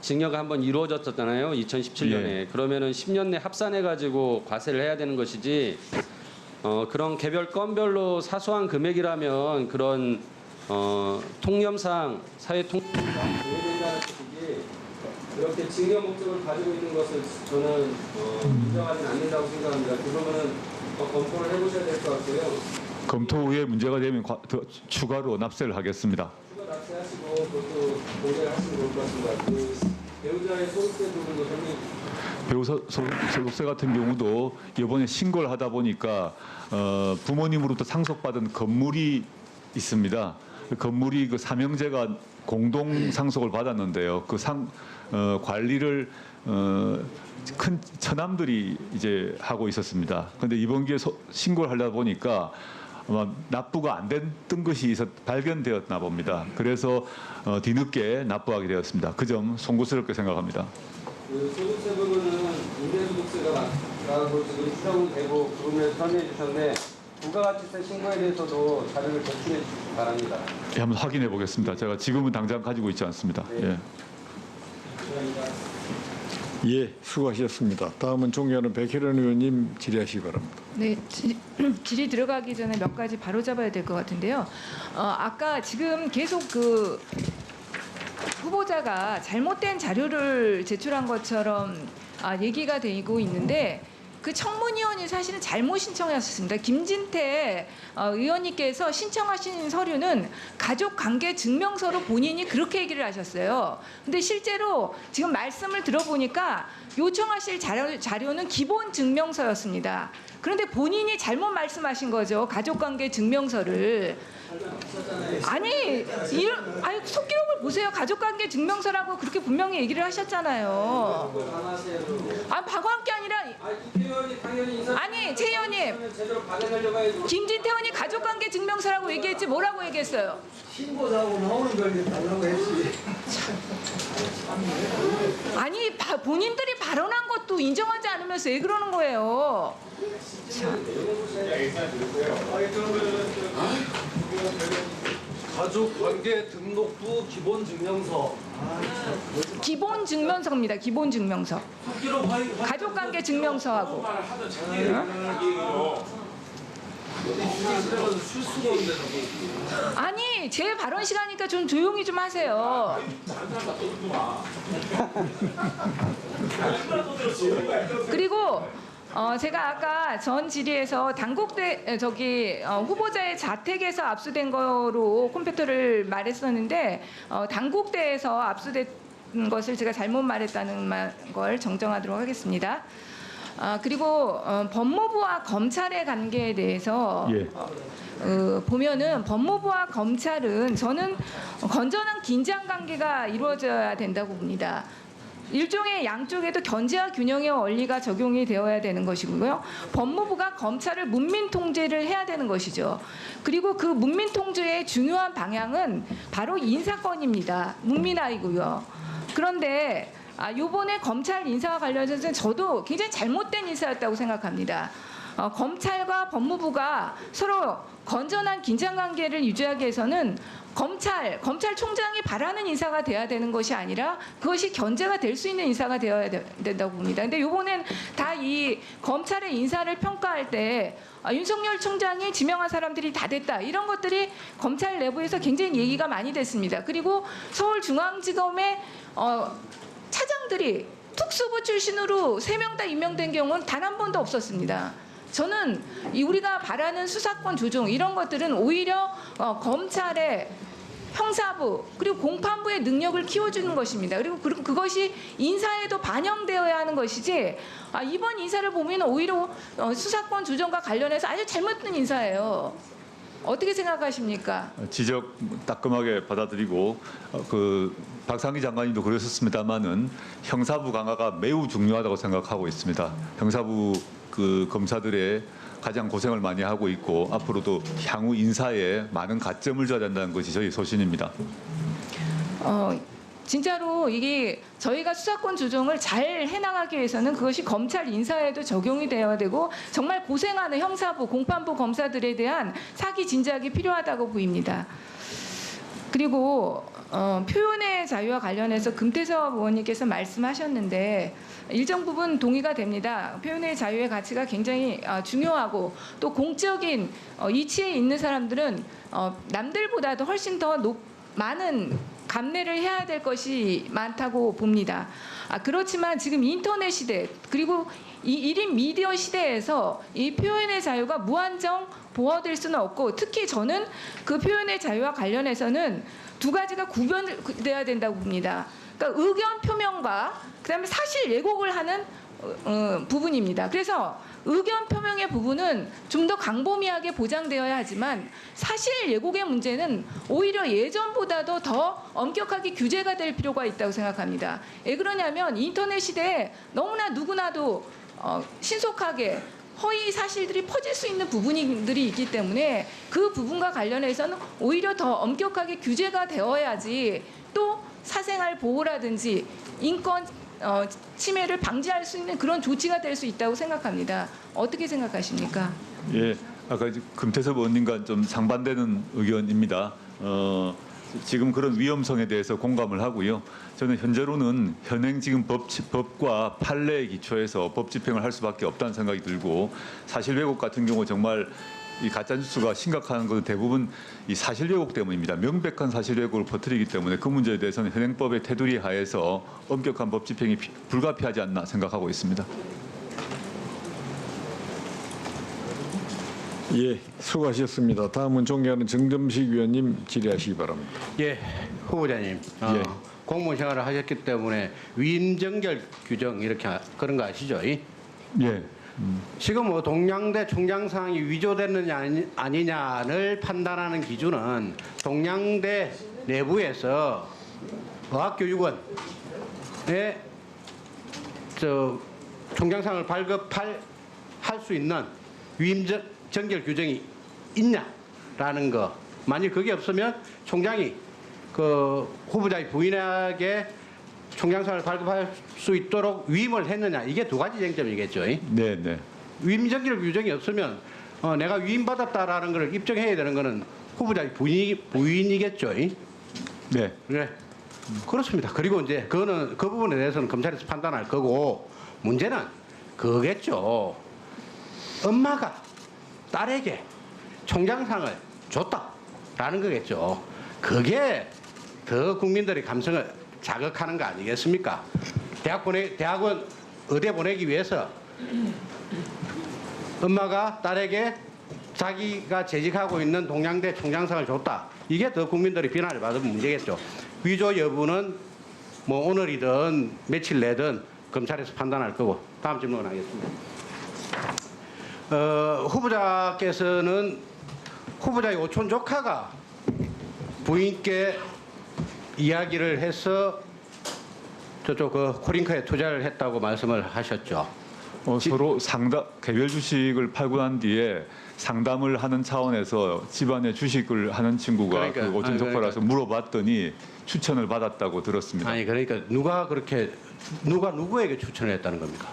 Speaker 10: 증여가 한번 이루어졌잖아요. 2017년에.
Speaker 1: 예.
Speaker 10: 그러면은 10년 내 합산해 가지고 과세를 해야 되는 것이지. 그런 개별 건별로 사소한 금액이라면 그런 통념상 사회 통념상 제외된다는 것이지. 그렇게 증여 목적을 가지고 있는 것을 저는 인정하지는 않는다고 생각합니다. 그러면은 검토를 해보셔야 될 것 같고요.
Speaker 1: 검토 후에 문제가 되면 더 추가로 납세를 하겠습니다.
Speaker 10: 추가 납세하시고 그것도 공개를 하시면 좋을 것 같습니다. 그 배우자의 소득세 부분도 형님.
Speaker 1: 배우자 소득세 같은 경우도 이번에 신고를 하다 보니까 부모님으로부터 상속받은 건물이 있습니다. 그 건물이 그 삼형제가 공동 상속을 받았는데요. 그 관리를 큰 처남들이 이제 하고 있었습니다. 그런데 이번 기회에 신고를 하려다 보니까 아마 납부가 안 됐던 것이 발견되었나 봅니다. 그래서 뒤늦게 납부하게 되었습니다. 그 점 송구스럽게 생각합니다.
Speaker 10: 그 소득세 부분은 임대소득세가 나고 지금 추정되고 그 부분을 설명해 주셨는데 부가가치세 신고에 대해서도 자료를 제출해 주시기 바랍니다.
Speaker 1: 예, 한번 확인해 보겠습니다. 제가 지금은 당장 가지고 있지 않습니다. 예.
Speaker 3: 예, 수고하셨습니다. 다음은 존경하는 백혜련 의원님 질의하시기 바랍니다.
Speaker 11: 네, 질의 들어가기 전에 몇 가지 바로잡아야 될 것 같은데요. 아까 지금 계속 그 후보자가 잘못된 자료를 제출한 것처럼 얘기가 되고 있는데 그 청문위원이 사실은 잘못 신청하셨습니다. 김진태 의원님께서 신청하신 서류는 가족관계 증명서로 본인이 그렇게 얘기를 하셨어요. 근데 실제로 지금 말씀을 들어보니까 요청하실 자료는 기본 증명서였습니다. 그런데 본인이 잘못 말씀하신 거죠. 가족관계 증명서를. 아니 속기록을 보세요. 가족관계 증명서라고 그렇게 분명히 얘기를 하셨잖아요. 방어한 게 아니라 아니 최 의원님, 김진태 의원이 가족관계 증명서라고 얘기했지 뭐라고 얘기했어요?
Speaker 12: 신고자고 나오는 걸 달라고 했지.
Speaker 11: 아니 본인들이 발언한 것도 인정하지 않으면서 왜 그러는 거예요?
Speaker 8: 가족관계 등록부 기본 증명서.
Speaker 11: 기본 증명서입니다. 기본 증명서. 가족관계 증명서하고. 아니 제 발언 시간이니까 좀 조용히 좀 하세요. 그리고 제가 아까 전 질의에서 당국대 후보자의 자택에서 압수된 거로 컴퓨터를 말했었는데 당국대에서 압수된 것을 제가 잘못 말했다는 걸 정정하도록 하겠습니다. 그리고 법무부와 검찰의 관계에 대해서 보면은 법무부와 검찰은 저는 건전한 긴장 관계가 이루어져야 된다고 봅니다. 일종의 양쪽에도 견제와 균형의 원리가 적용이 되어야 되는 것이고요. 법무부가 검찰을 문민 통제를 해야 되는 것이죠. 그리고 그 문민 통제의 중요한 방향은 바로 인사권입니다. 문민화이고요. 그런데 요번에 검찰 인사와 관련해서는 저도 굉장히 잘못된 인사였다고 생각합니다. 검찰과 법무부가 서로 건전한 긴장관계를 유지하기 위해서는 검찰총장이 바라는 인사가 돼야 되는 것이 아니라 그것이 견제가 될 수 있는 인사가 되어야 된다고 봅니다. 근데 요번엔 다 이 검찰의 인사를 평가할 때 윤석열 총장이 지명한 사람들이 다 됐다. 이런 것들이 검찰 내부에서 굉장히 얘기가 많이 됐습니다. 그리고 서울중앙지검의 차장들이 특수부 출신으로 3명 다 임명된 경우는 단 한 번도 없었습니다. 저는 우리가 바라는 수사권 조정 이런 것들은 오히려 검찰의 형사부 그리고 공판부의 능력을 키워주는 것입니다. 그리고 그것이 인사에도 반영되어야 하는 것이지 이번 인사를 보면 오히려 수사권 조정과 관련해서 아주 잘못된 인사예요. 어떻게 생각하십니까?
Speaker 1: 지적 따끔하게 받아들이고 박상기 장관님도 그러셨습니다마는 형사부 강화가 매우 중요하다고 생각하고 있습니다. 형사부 검사들의 가장 고생을 많이 하고 있고 앞으로도 향후 인사에 많은 가점을 줘야 된다는 것이 저희 소신입니다.
Speaker 11: 진짜로 이게 저희가 수사권 조정을 잘 해나가기 위해서는 그것이 검찰 인사에도 적용이 되어야 되고 정말 고생하는 형사부, 공판부 검사들에 대한 사기 진작이 필요하다고 보입니다. 그리고 표현의 자유와 관련해서 금태섭 의원님께서 말씀하셨는데 일정 부분 동의가 됩니다. 표현의 자유의 가치가 굉장히 중요하고 또 공적인 이치에 있는 사람들은 남들보다도 훨씬 더 많은 감내를 해야 될 것이 많다고 봅니다. 그렇지만 지금 인터넷 시대 그리고 이 1인 미디어 시대에서 이 표현의 자유가 무한정 보호될 수는 없고 특히 저는 그 표현의 자유와 관련해서는 두 가지가 구별돼야 된다고 봅니다. 그러니까 의견 표명과 그다음에 사실 왜곡을 하는 부분입니다. 그래서 의견 표명의 부분은 좀 더 광범위하게 보장되어야 하지만 사실 왜곡의 문제는 오히려 예전보다도 더 엄격하게 규제가 될 필요가 있다고 생각합니다. 왜 그러냐면 인터넷 시대에 너무나 누구나도 신속하게 허위 사실들이 퍼질 수 있는 부분들이 있기 때문에 그 부분과 관련해서는 오히려 더 엄격하게 규제가 되어야지 또 사생활 보호라든지 인권 침해를 방지할 수 있는 그런 조치가 될 수 있다고 생각합니다. 어떻게 생각하십니까?
Speaker 1: 예, 아까 금태섭 의원님과 좀 상반되는 의견입니다. 지금 그런 위험성에 대해서 공감을 하고요. 저는 현재로는 현행 지금 법과 판례에 기초해서 법 집행을 할 수밖에 없다는 생각이 들고 사실 왜곡 같은 경우 정말 이 가짜 뉴스가 심각한 것은 대부분 이 사실 왜곡 때문입니다. 명백한 사실 왜곡을 퍼뜨리기 때문에 그 문제에 대해서는 현행법의 테두리 하에서 엄격한 법 집행이 불가피하지 않나 생각하고 있습니다.
Speaker 3: 예, 수고하셨습니다. 다음은 존경하는 정점식 위원님 질의하시기 바랍니다.
Speaker 13: 예, 후보자님.
Speaker 3: 예.
Speaker 13: 공무원 생활을 하셨기 때문에 위임정결 규정 이렇게 그런 거 아시죠?
Speaker 1: 예.
Speaker 13: 지금 뭐 동양대 총장 상황이 위조됐느냐 아니냐를 판단하는 기준은 동양대 내부에서 어학교육원의 총장상을 발급할 수 있는 위임 정결 규정이 있냐라는 거. 만일 그게 없으면 총장이 그 후보자의 부인에게 총장상을 발급할 수 있도록 위임을 했느냐, 이게 두 가지 쟁점이겠죠.
Speaker 1: 네, 네.
Speaker 13: 위임 정결 규정이 없으면 내가 위임받았다라는 걸 입증해야 되는 거는 후보자의 부인이겠죠.
Speaker 1: 네.
Speaker 13: 네. 그렇습니다. 그리고 이제 그 부분에 대해서는 검찰에서 판단할 거고, 문제는 그거겠죠. 엄마가 딸에게 총장상을 줬다라는 거겠죠. 그게 더 국민들의 감성을 자극하는 거 아니겠습니까? 대학원 의대 보내기 위해서 엄마가 딸에게 자기가 재직하고 있는 동양대 총장상을 줬다. 이게 더 국민들이 비난을 받은 문제겠죠. 위조 여부는 뭐 오늘이든 며칠 내든 검찰에서 판단할 거고. 다음 질문 하겠습니다. 후보자께서는 후보자의 오촌 조카가 부인께 이야기를 해서 저쪽 그 코링크에 투자를 했다고 말씀을 하셨죠.
Speaker 1: 서로 개별 주식을 팔고 난 뒤에 상담을 하는 차원에서 집안에 주식을 하는 친구가 그 오촌 조카라서 물어봤더니 추천을 받았다고 들었습니다.
Speaker 13: 아니 그러니까 누가 누구에게 추천을 했다는 겁니까?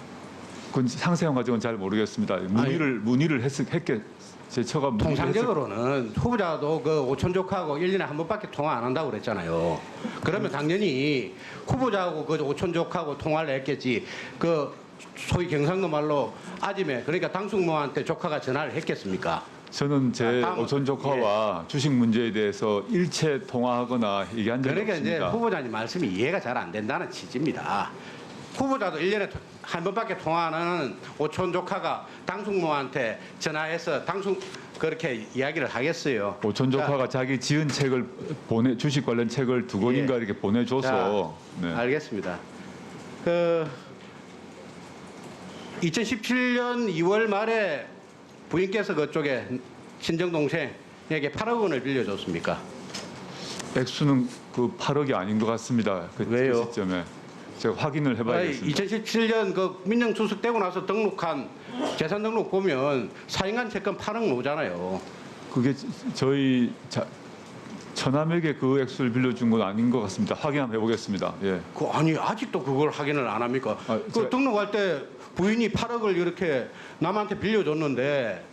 Speaker 1: 그건 상세한 과정은 잘 모르겠습니다. 문의를 했겠. 제 처가
Speaker 13: 통상적으로는 후보자도 그 오촌 조카하고 1년에 한 번밖에 통화 안 한다고 그랬잖아요. 그러면 당연히 후보자하고 그 오촌 조카하고 통화를 했겠지. 그 소위 경상도 말로 아지매, 그러니까 당숙모한테 조카가 전화를 했겠습니까?
Speaker 1: 저는 제 오촌 조카와 주식 문제에 대해서 일체 통화하거나 얘기한 적이
Speaker 13: 그러니까
Speaker 1: 없습니다.
Speaker 13: 이제 후보자님 말씀이 이해가 잘 안 된다는 취지입니다. 후보자도 1년에 한 번밖에 통화하는 오촌 조카가 당숙모한테 전화해서 그렇게 이야기를 하겠어요.
Speaker 1: 오촌 조카가 자기 지은 책을 주식 관련 책을 2권인가 이렇게 보내줘서.
Speaker 13: 네. 알겠습니다. 2017년 2월 말에 부인께서 그쪽에 친정 동생에게 8억 원을 빌려줬습니까?
Speaker 1: 액수는 그 8억이 아닌 것 같습니다.
Speaker 13: 왜요?
Speaker 1: 그 시점에 제가 확인을 해봐야겠습니다.
Speaker 13: 2017년 그 민정수석되고 나서 등록한 재산 등록 보면 4인간 채권 8억 나오잖아요.
Speaker 1: 그게 저희 처남에게 그 액수를 빌려준 건 아닌 것 같습니다. 확인 한번 해보겠습니다. 예.
Speaker 13: 아니 아직도 그걸 확인을 안 합니까? 등록할 때 부인이 8억을 이렇게 남한테 빌려줬는데,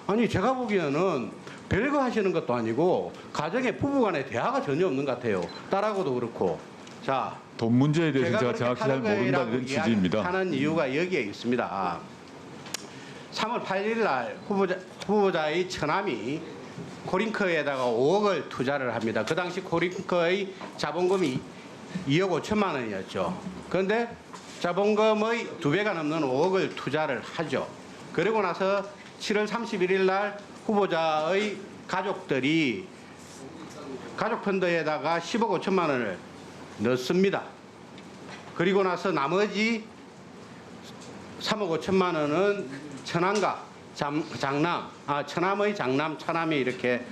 Speaker 13: 아니 제가 보기에는 별거 하시는 것도 아니고 가정에 부부간에 대화가 전혀 없는 것 같아요. 딸하고도 그렇고. 자,
Speaker 1: 돈 문제에 대해서 제가 정확히 잘 모른다는 이런 취지입니다.
Speaker 13: 하는 이유가 여기에 있습니다. 3월 8일 날 후보자의 처남이 코링크에다가 5억을 투자를 합니다. 그 당시 코링크의 자본금이 2억 5천만 원이었죠. 그런데 자본금의 2배가 넘는 5억을 투자를 하죠. 그리고 나서 7월 31일 날 후보자의 가족들이 가족펀드에다가 10억 5천만 원을 넣습니다. 그리고 나서 나머지 3억 5천만 원은 처남과 처남의 장남, 처남이 이렇게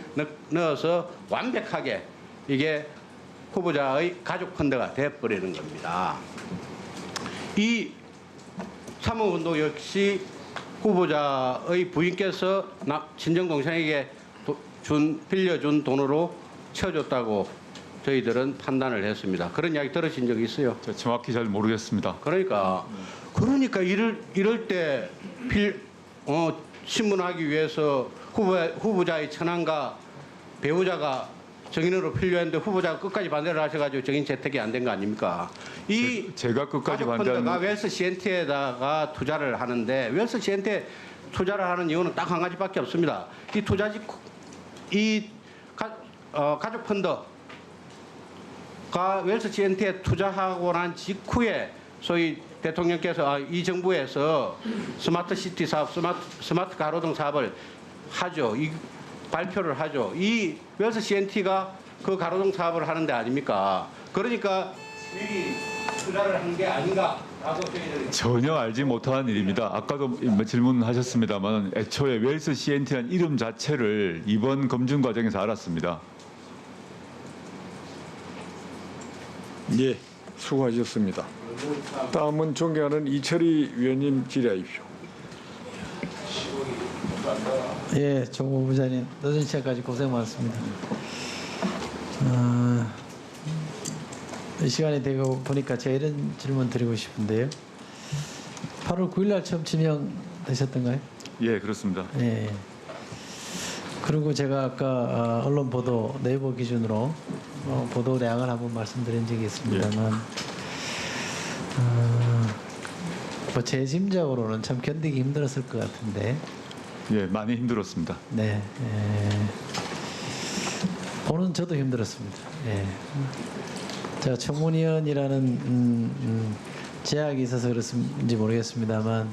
Speaker 13: 넣어서 완벽하게 이게 후보자의 가족펀드가 되어버리는 겁니다. 이 사모운동 역시 후보자의 부인께서 친정 동생에게 빌려준 돈으로 채워줬다고 저희들은 판단을 했습니다. 그런 이야기 들으신 적 있어요?
Speaker 1: 제가 정확히 잘 모르겠습니다.
Speaker 13: 그러니까 이럴 때 신문하기 위해서 후보자의 처남과 배우자가 정인으로 필요했는데 후보자가 끝까지 반대를 하셔가지고 정인 채택이 안 된 거 아닙니까?
Speaker 1: 제가 끝까지
Speaker 13: 가족펀드가 웰스 CNT에다가 투자를 하는데, 웰스 CNT에 투자를 하는 이유는 딱 한 가지밖에 없습니다. 가족펀드가 웰스 CNT에 투자하고 난 직후에 소위 대통령께서 이 정부에서 스마트시티 사업, 스마트 가로등 사업을 하죠. 발표를 하죠. 이 웰스 CNT가 그 가로등 사업을 하는 데 아닙니까? 그러니까 미리 투자를 한 게 아닌가라고 저희들이
Speaker 1: 전혀 알지 못한 일입니다. 아까도 질문하셨습니다만 애초에 웰스 CNT라는 이름 자체를 이번 검증 과정에서 알았습니다.
Speaker 3: 예, 수고하셨습니다. 다음은 존경하는 이철희 위원님 질의하십시오.
Speaker 12: 예, 조 후보자님 늦은 시간까지 고생 많습니다. 이 시간이 되고 보니까 제가 이런 질문 드리고 싶은데요. 8월 9일 날 처음 지명되셨던가요?
Speaker 1: 예, 그렇습니다.
Speaker 12: 예. 그리고 제가 아까 언론 보도 네이버 기준으로 보도 내용을 한번 말씀드린 적이 있습니다만 뭐 제 심적으로는 참 견디기 힘들었을 것 같은데
Speaker 1: 예, 많이 힘들었습니다.
Speaker 12: 네. 보는 저도 힘들었습니다. 예. 제가 청문위원이라는 제약이 있어서 그렇는지 모르겠습니다만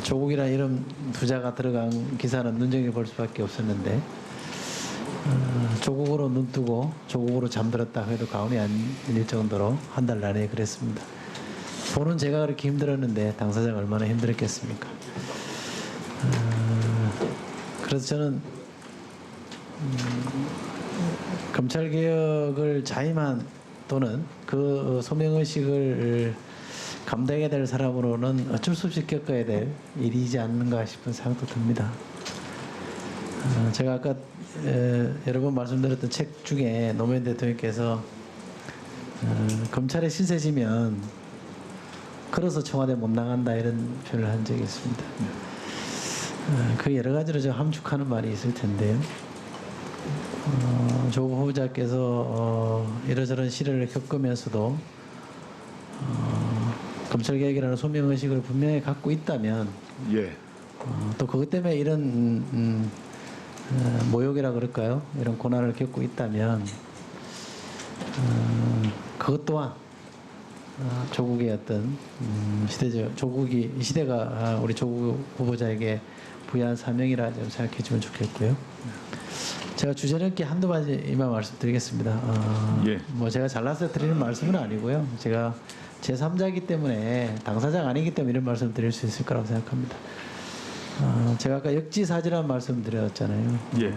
Speaker 12: 조국이라는 이름 두자가 들어간 기사는 눈여겨볼 수밖에 없었는데 조국으로 눈뜨고 조국으로 잠들었다 해도 과언이 아닐 정도로 한 달 내내 그랬습니다. 보는 제가 그렇게 힘들었는데 당사자가 얼마나 힘들었겠습니까? 그래서 저는 검찰개혁을 자임한 또는 그 소명의식을 감당해야 될 사람으로는 어쩔 수 없이 겪어야 될 일이지 않는가 싶은 생각도 듭니다. 제가 아까 여러 번 말씀드렸던 책 중에 노무현 대통령께서 검찰에 신세지면 걸어서 청와대 못 나간다 이런 표현을 한 적이 있습니다. 그 여러 가지로 저 함축하는 말이 있을 텐데요. 조 후보자께서 이러저런 시련을 겪으면서도 검찰개혁이라는 소명의식을 분명히 갖고 있다면
Speaker 1: 예.
Speaker 12: 또 그것 때문에 이런 모욕이라 그럴까요? 이런 고난을 겪고 있다면 그것 또한 조국의 어떤 이 시대가 우리 조국 후보자에게 부여한 사명이라 좀 생각해 주면 좋겠고요. 제가 주제넘게 한두 가지만 말씀드리겠습니다.
Speaker 1: 예.
Speaker 12: 뭐 제가 잘나서 드리는 말씀은 아니고요. 제가 제3자이기 때문에 당사자가 아니기 때문에 이런 말씀 드릴 수 있을 거라고 생각합니다. 제가 아까 역지사지라는 말씀 드렸잖아요.
Speaker 1: 예.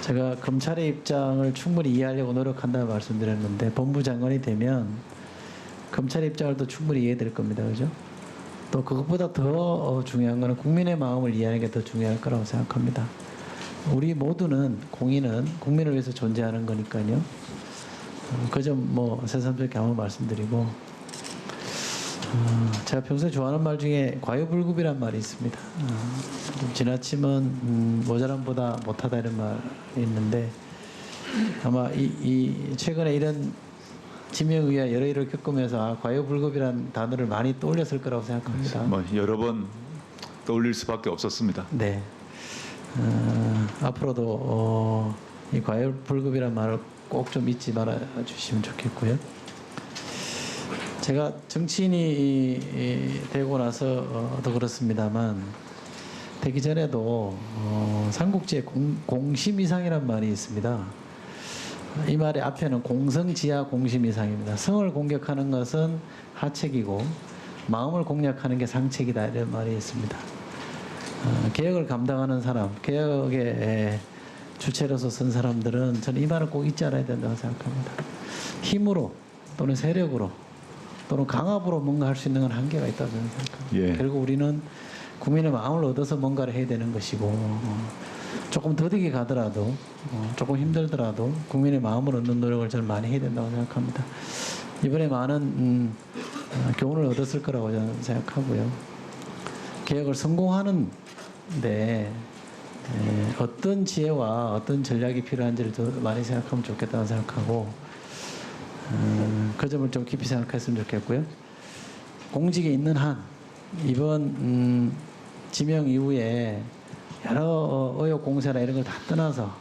Speaker 12: 제가 검찰의 입장을 충분히 이해하려고 노력한다는 말씀 드렸는데 법무장관이 되면 검찰의 입장을 또 충분히 이해될 겁니다. 그죠? 또 그것보다 더 중요한 것은 국민의 마음을 이해하는 게 더 중요할 거라고 생각합니다. 우리 모두는 공인은 국민을 위해서 존재하는 거니까요. 그 점 뭐 새삼스럽게 한번 말씀드리고 제가 평소에 좋아하는 말 중에 과유불급이란 말이 있습니다. 좀 지나치면 모자람보다 못하다 이런 말이 있는데 아마 이 최근에 이런 지명의와 여러 일을 겪으면서 과유불급이란 단어를 많이 떠올렸을 거라고 생각합니다.
Speaker 1: 뭐 여러 번 떠올릴 수밖에 없었습니다.
Speaker 12: 네. 앞으로도 이 과유불급이란 말을 꼭 좀 잊지 말아 주시면 좋겠고요. 제가 정치인이 되고 나서 더 그렇습니다만 되기 전에도 삼국지에 공심이상이란 말이 있습니다. 이 말의 앞에는 공성지하 공심이상입니다. 성을 공격하는 것은 하책이고 마음을 공략하는 게 상책이다 이런 말이 있습니다. 개혁을 감당하는 사람, 개혁의 주체로서 선 사람들은 저는 이 말을 꼭 잊지 않아야 된다고 생각합니다. 힘으로 또는 세력으로 또는 강압으로 뭔가 할 수 있는 건 한계가 있다고 생각합니다.
Speaker 1: 예.
Speaker 12: 결국 우리는 국민의 마음을 얻어서 뭔가를 해야 되는 것이고 조금 더디게 가더라도 조금 힘들더라도 국민의 마음을 얻는 노력을 저는 많이 해야 된다고 생각합니다. 이번에 많은 교훈을 얻었을 거라고 저는 생각하고요. 개혁을 성공하는데 어떤 지혜와 어떤 전략이 필요한지를 더 많이 생각하면 좋겠다고 생각하고 그 점을 좀 깊이 생각했으면 좋겠고요. 공직에 있는 한 이번 지명 이후에 여러 의혹 공세나 이런 걸 다 떠나서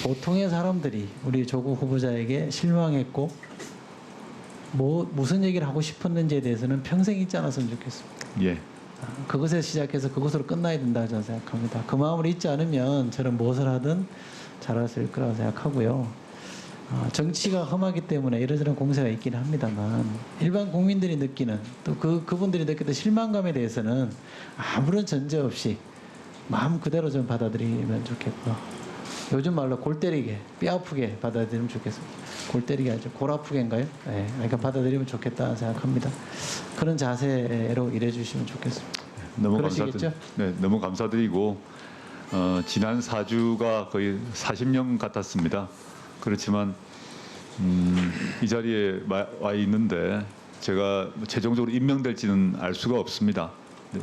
Speaker 12: 보통의 사람들이 우리 조국 후보자에게 실망했고 무슨 얘기를 하고 싶었는지에 대해서는 평생 잊지 않았으면 좋겠습니다.
Speaker 1: 예.
Speaker 12: 그것에 시작해서 그것으로 끝나야 된다고 저는 생각합니다. 그 마음을 잊지 않으면 저는 무엇을 하든 잘할 수 있을 거라고 생각하고요. 정치가 험하기 때문에 이러저런 공세가 있긴 합니다만 일반 국민들이 느끼는 또 그분들이 느끼는 실망감에 대해서는 아무런 전제 없이 마음 그대로 좀 받아들이면 좋겠고 요즘 말로 골 때리게, 뼈 아프게 받아들이면 좋겠습니다. 골 때리게 하죠. 골 아프게인가요? 네, 그러니까 받아들이면 좋겠다 생각합니다. 그런 자세로 일해 주시면 좋겠습니다.
Speaker 1: 너무
Speaker 12: 그러시겠죠?
Speaker 1: 네, 너무 감사드리고 지난 4주가 거의 40년 같았습니다. 그렇지만 이 자리에 와 있는데 제가 최종적으로 임명될지는 알 수가 없습니다.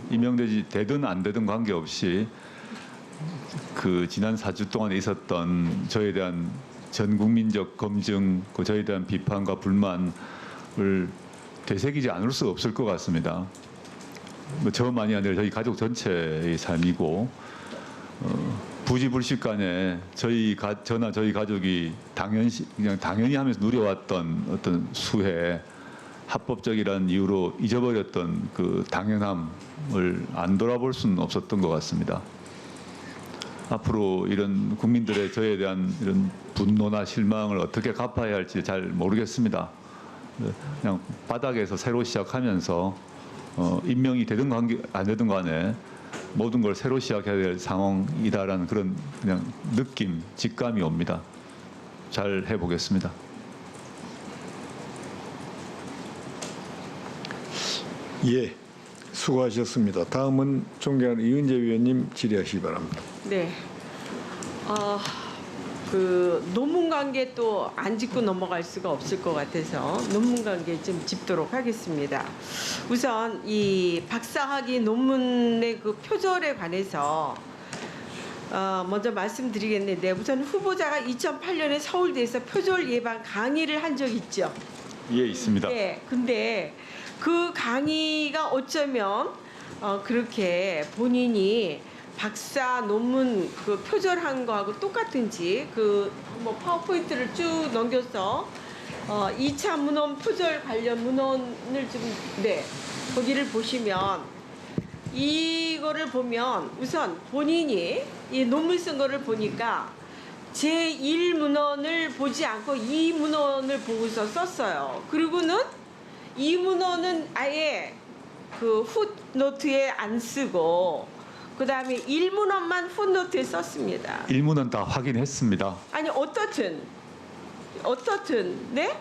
Speaker 1: 임명되지 되든 안 되든 관계없이 그 지난 4주 동안에 있었던 저에 대한 전 국민적 검증, 그 저에 대한 비판과 불만을 되새기지 않을 수 없을 것 같습니다. 뭐 저만이 아니라 저희 가족 전체의 삶이고 부지불식간에 저나 저희 가족이 당연히 하면서 누려왔던 어떤 수혜, 합법적이라는 이유로 잊어버렸던 그 당연함을 안 돌아볼 수는 없었던 것 같습니다. 앞으로 이런 국민들의 저에 대한 이런 분노나 실망을 어떻게 갚아야 할지 잘 모르겠습니다. 그냥 바닥에서 새로 시작하면서 임명이 되든 안 되든 간에 모든 걸 새로 시작해야 될 상황이다라는 그런 그냥 느낌, 직감이 옵니다. 잘 해보겠습니다.
Speaker 3: 예, 수고하셨습니다. 다음은 존경하는 이은재 위원님 질의하시기 바랍니다.
Speaker 14: 네. 그 논문 관계 또 안 짚고 넘어갈 수가 없을 것 같아서 논문 관계 좀 짚도록 하겠습니다. 우선 이 박사학위 논문의 그 표절에 관해서 먼저 말씀드리겠는데 우선 후보자가 2008년에 서울대에서 표절 예방 강의를 한 적 있죠.
Speaker 1: 예, 있습니다.
Speaker 14: 네. 근데 그 강의가 어쩌면 그렇게 본인이 박사 논문 그 표절한 거하고 똑같은지 그 뭐 파워포인트를 쭉 넘겨서 2차 문헌 표절 관련 문헌을 좀 거기를 보시면 이거를 보면 우선 본인이 이 논문 쓴 거를 보니까 제1 문헌을 보지 않고 2 문헌을 보고서 썼어요. 그리고는 이 문헌은 아예 그 풋노트에 안 쓰고 그 다음에 1문헌만 풋노트에 썼습니다.
Speaker 1: 1문은 다 확인했습니다.
Speaker 14: 아니 어떻든 네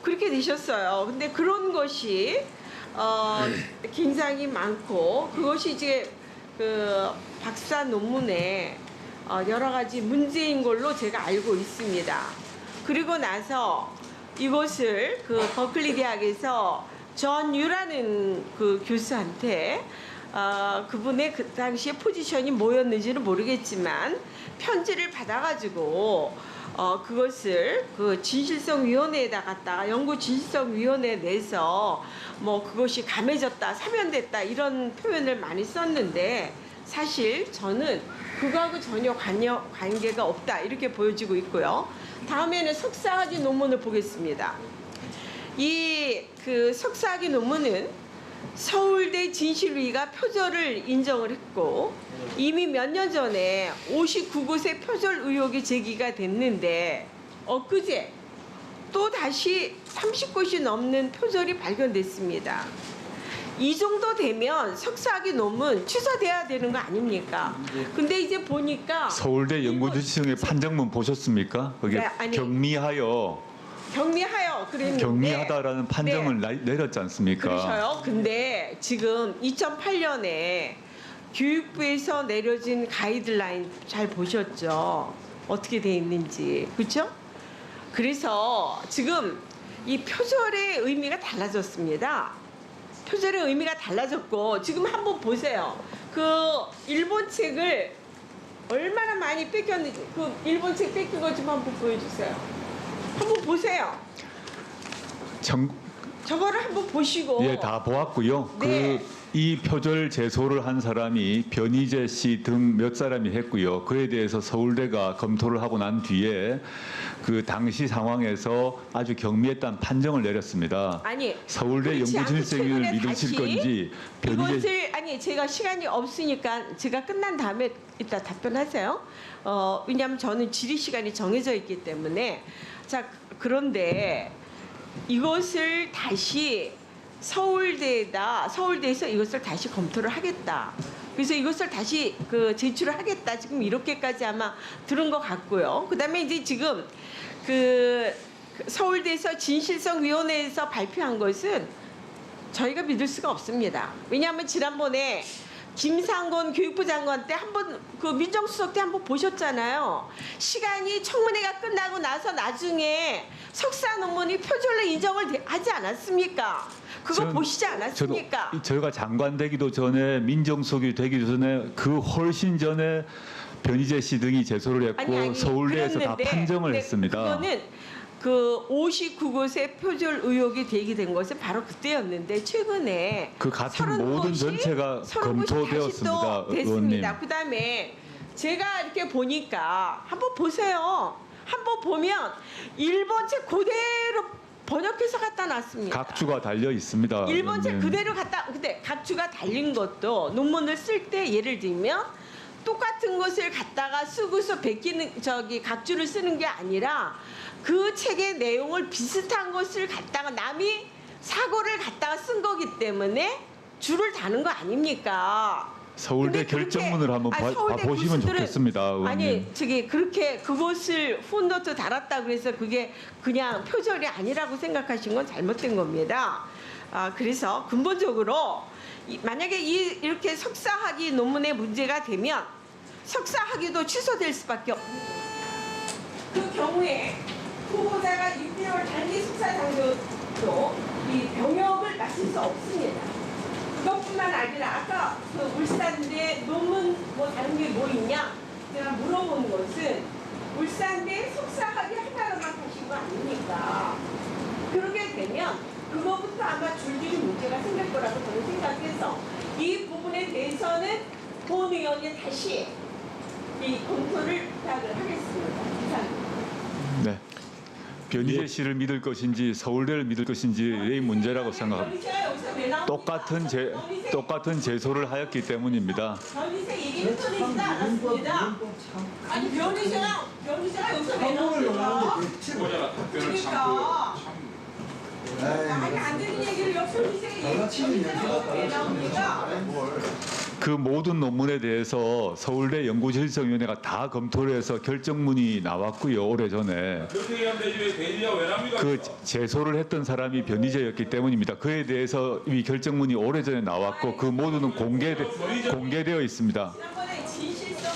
Speaker 14: 그렇게 되셨어요. 근데 그런 것이 굉장히 많고 그것이 이제 그 박사 논문에 여러 가지 문제인 걸로 제가 알고 있습니다. 그리고 나서 이것을 그 버클리 대학에서 전유라는 그 교수한테 그분의 그 당시에 포지션이 뭐였는지는 모르겠지만 편지를 받아가지고 그것을 그 진실성위원회에다 갖다가 연구 진실성위원회에 내서 뭐 그것이 감해졌다, 사면됐다 이런 표현을 많이 썼는데 사실 저는 그거하고 전혀 관계가 없다 이렇게 보여지고 있고요. 다음에는 석사학위 논문을 보겠습니다. 이 그 석사학위 논문은 서울대 진실위가 표절을 인정을 했고 이미 몇 년 전에 59곳의 표절 의혹이 제기가 됐는데 엊그제 또 다시 30곳이 넘는 표절이 발견됐습니다. 이 정도 되면 석사학위 논문 취소돼야 되는 거 아닙니까? 근데 이제 보니까
Speaker 1: 서울대 연구지청의 판정문 보셨습니까? 거기에
Speaker 14: 네, 아니,
Speaker 1: 경미하여
Speaker 14: 그랬는데
Speaker 1: 경미하다라는 판정을 내렸지 않습니까?
Speaker 14: 그러셔요. 근데 지금 2008년에 교육부에서 내려진 가이드라인 잘 보셨죠? 어떻게 돼 있는지. 그렇죠? 그래서 지금 이 표절의 의미가 달라졌습니다. 표절의 의미가 달라졌고 지금 한번 보세요. 그 일본 책을 얼마나 많이 뺏겼는지 그 일본 책 뺏긴 거 좀 한번 보여주세요. 한번 보세요. 저거를 한번 보시고.
Speaker 1: 예, 다 보았고요.
Speaker 14: 네.
Speaker 1: 이 표절 제소를 한 사람이 변희재 씨 등 몇 사람이 했고요. 그에 대해서 서울대가 검토를 하고 난 뒤에 그 당시 상황에서 아주 경미했다는 판정을 내렸습니다.
Speaker 14: 아니
Speaker 1: 서울대 연구진실생을 믿으실 건지
Speaker 14: 이것을 아니 제가 시간이 없으니까 제가 끝난 다음에 이따 답변하세요. 왜냐하면 저는 질의 시간이 정해져 있기 때문에 자 그런데 이것을 다시 서울대에서 이것을 다시 검토를 하겠다. 그래서 이것을 다시 그 제출을 하겠다. 지금 이렇게까지 아마 들은 것 같고요. 그다음에 이제 지금 그 서울대에서 진실성위원회에서 발표한 것은 저희가 믿을 수가 없습니다. 왜냐하면 지난번에 김상곤 교육부 장관 때 한번 그 민정수석 때 한번 보셨잖아요. 시간이 청문회가 끝나고 나서 나중에 석사 논문이 표절로 인정을 하지 않았습니까? 그거 보시지 않았습니까?
Speaker 1: 저희가 장관 되기도 전에 민정수석이 되기도 전에 그 훨씬 전에 변희재 씨 등이 제소를 했고 서울대에서 다 판정을 했습니다.
Speaker 14: 그거는 그 59곳의 표절 의혹이 제기된 것은 바로 그때였는데 최근에
Speaker 1: 그 같은 모든 전체가 검토되었습니다, 의원님.
Speaker 14: 됐습니다. 그다음에 제가 이렇게 보니까 한번 보세요. 한번 보면 일본 책 그대로 번역해서 갖다 놨습니다.
Speaker 1: 각주가 달려 있습니다.
Speaker 14: 일본 책
Speaker 1: 의원님.
Speaker 14: 그대로 갖다 근데 각주가 달린 것도 논문을 쓸 때 예를 들면 똑같은 것을 갖다가 쓰고서 베끼는 저기 각주를 쓰는 게 아니라 그 책의 내용을 비슷한 것을 갖다가 남이 사고를 갖다가 쓴 거기 때문에 줄을 다는 거 아닙니까?
Speaker 1: 서울대
Speaker 14: 근데 그렇게-
Speaker 1: 결정문을 한번
Speaker 14: 아니, 서울대
Speaker 1: 보시면
Speaker 14: 교수들은-
Speaker 1: 좋겠습니다, 의원님.
Speaker 14: 아니 저기 그렇게 그것을 풋노트 달았다 그래서 그게 그냥 표절이 아니라고 생각하신 건 잘못된 겁니다. 그래서 근본적으로 만약에 이렇게 석사학위 논문에 문제가 되면 석사학위도 취소될 수밖에 그 경우에 후보자가 6개월 단기 석사 장교도 이 병역을 마칠 수 없습니다. 그것뿐만 아니라 아까 그 울산대 논문 뭐 다른 게 뭐 있냐 제가 물어본 것은 울산대 석사학위 하나로만 하신 거 아닙니까? 그렇게 되면 그거부터 아마 줄줄이 문제가 생길 거라고 저는 생각해서 이 부분에 대해서는 본 의원이 다시 이 검토를 부탁을 하겠습니다. 이상입니다.
Speaker 1: 네. 변희재 씨를 믿을 것인지 서울대를 믿을 것인지의 문제라고 생각합니다. 똑같은 제소를 하였기 때문입니다.
Speaker 14: 변희재 얘기는 꺼내지도 않았습니다. 아니 변희재가 여기서 왜 나옵니까? 그러니까 말이 안 되는 얘기를 변희재가 왜 나옵니까?
Speaker 1: 그 모든 논문에 대해서 서울대 연구실정위원회가 다 검토를 해서 결정문이 나왔고요, 오래전에. 그 제소를 했던 사람이 변희재였기 때문입니다. 그에 대해서 이 결정문이 오래전에 나왔고 그 모두는 공개되어 있습니다.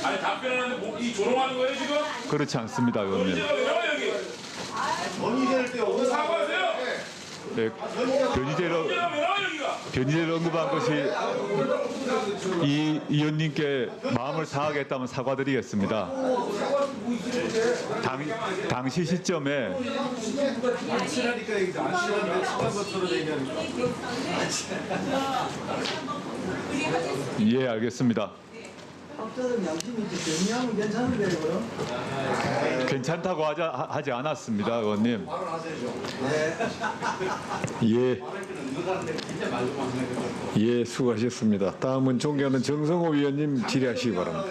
Speaker 15: 아니 답변하는데 이 조롱하는 거예요 지금?
Speaker 1: 그렇지 않습니다, 의원님.
Speaker 4: 변희재를 떼어
Speaker 15: 사과하세요.
Speaker 1: 네, 변희재를 언급한 것이 이 의원님께 마음을 상하게 했다면 사과드리겠습니다. 당시 시점에 예, 알겠습니다. 괜찮다고 하지 않았습니다, 의원님.
Speaker 3: 예, 수고하셨습니다. 다음은 존경하는 정성호 위원님 질의하시기 바랍니다.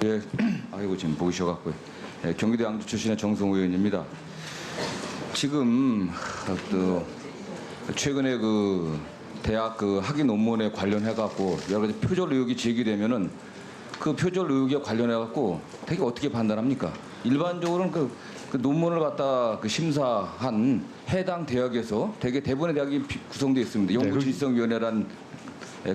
Speaker 16: 예, 아이고 지금 보기 쉬워갖고요. 예, 경기도 양주 출신의 정성호 의원입니다. 지금 또 최근에 그 대학 그 학위 논문에 관련해갖고 여러 가지 표절 의혹이 제기되면은 그 표절 의혹에 관련해갖고 되게 어떻게 판단합니까? 일반적으로는 그 논문을 갖다 그 심사한 해당 대학에서 되게 대부분의 대학이 구성되어 있습니다. 연구질성위원회란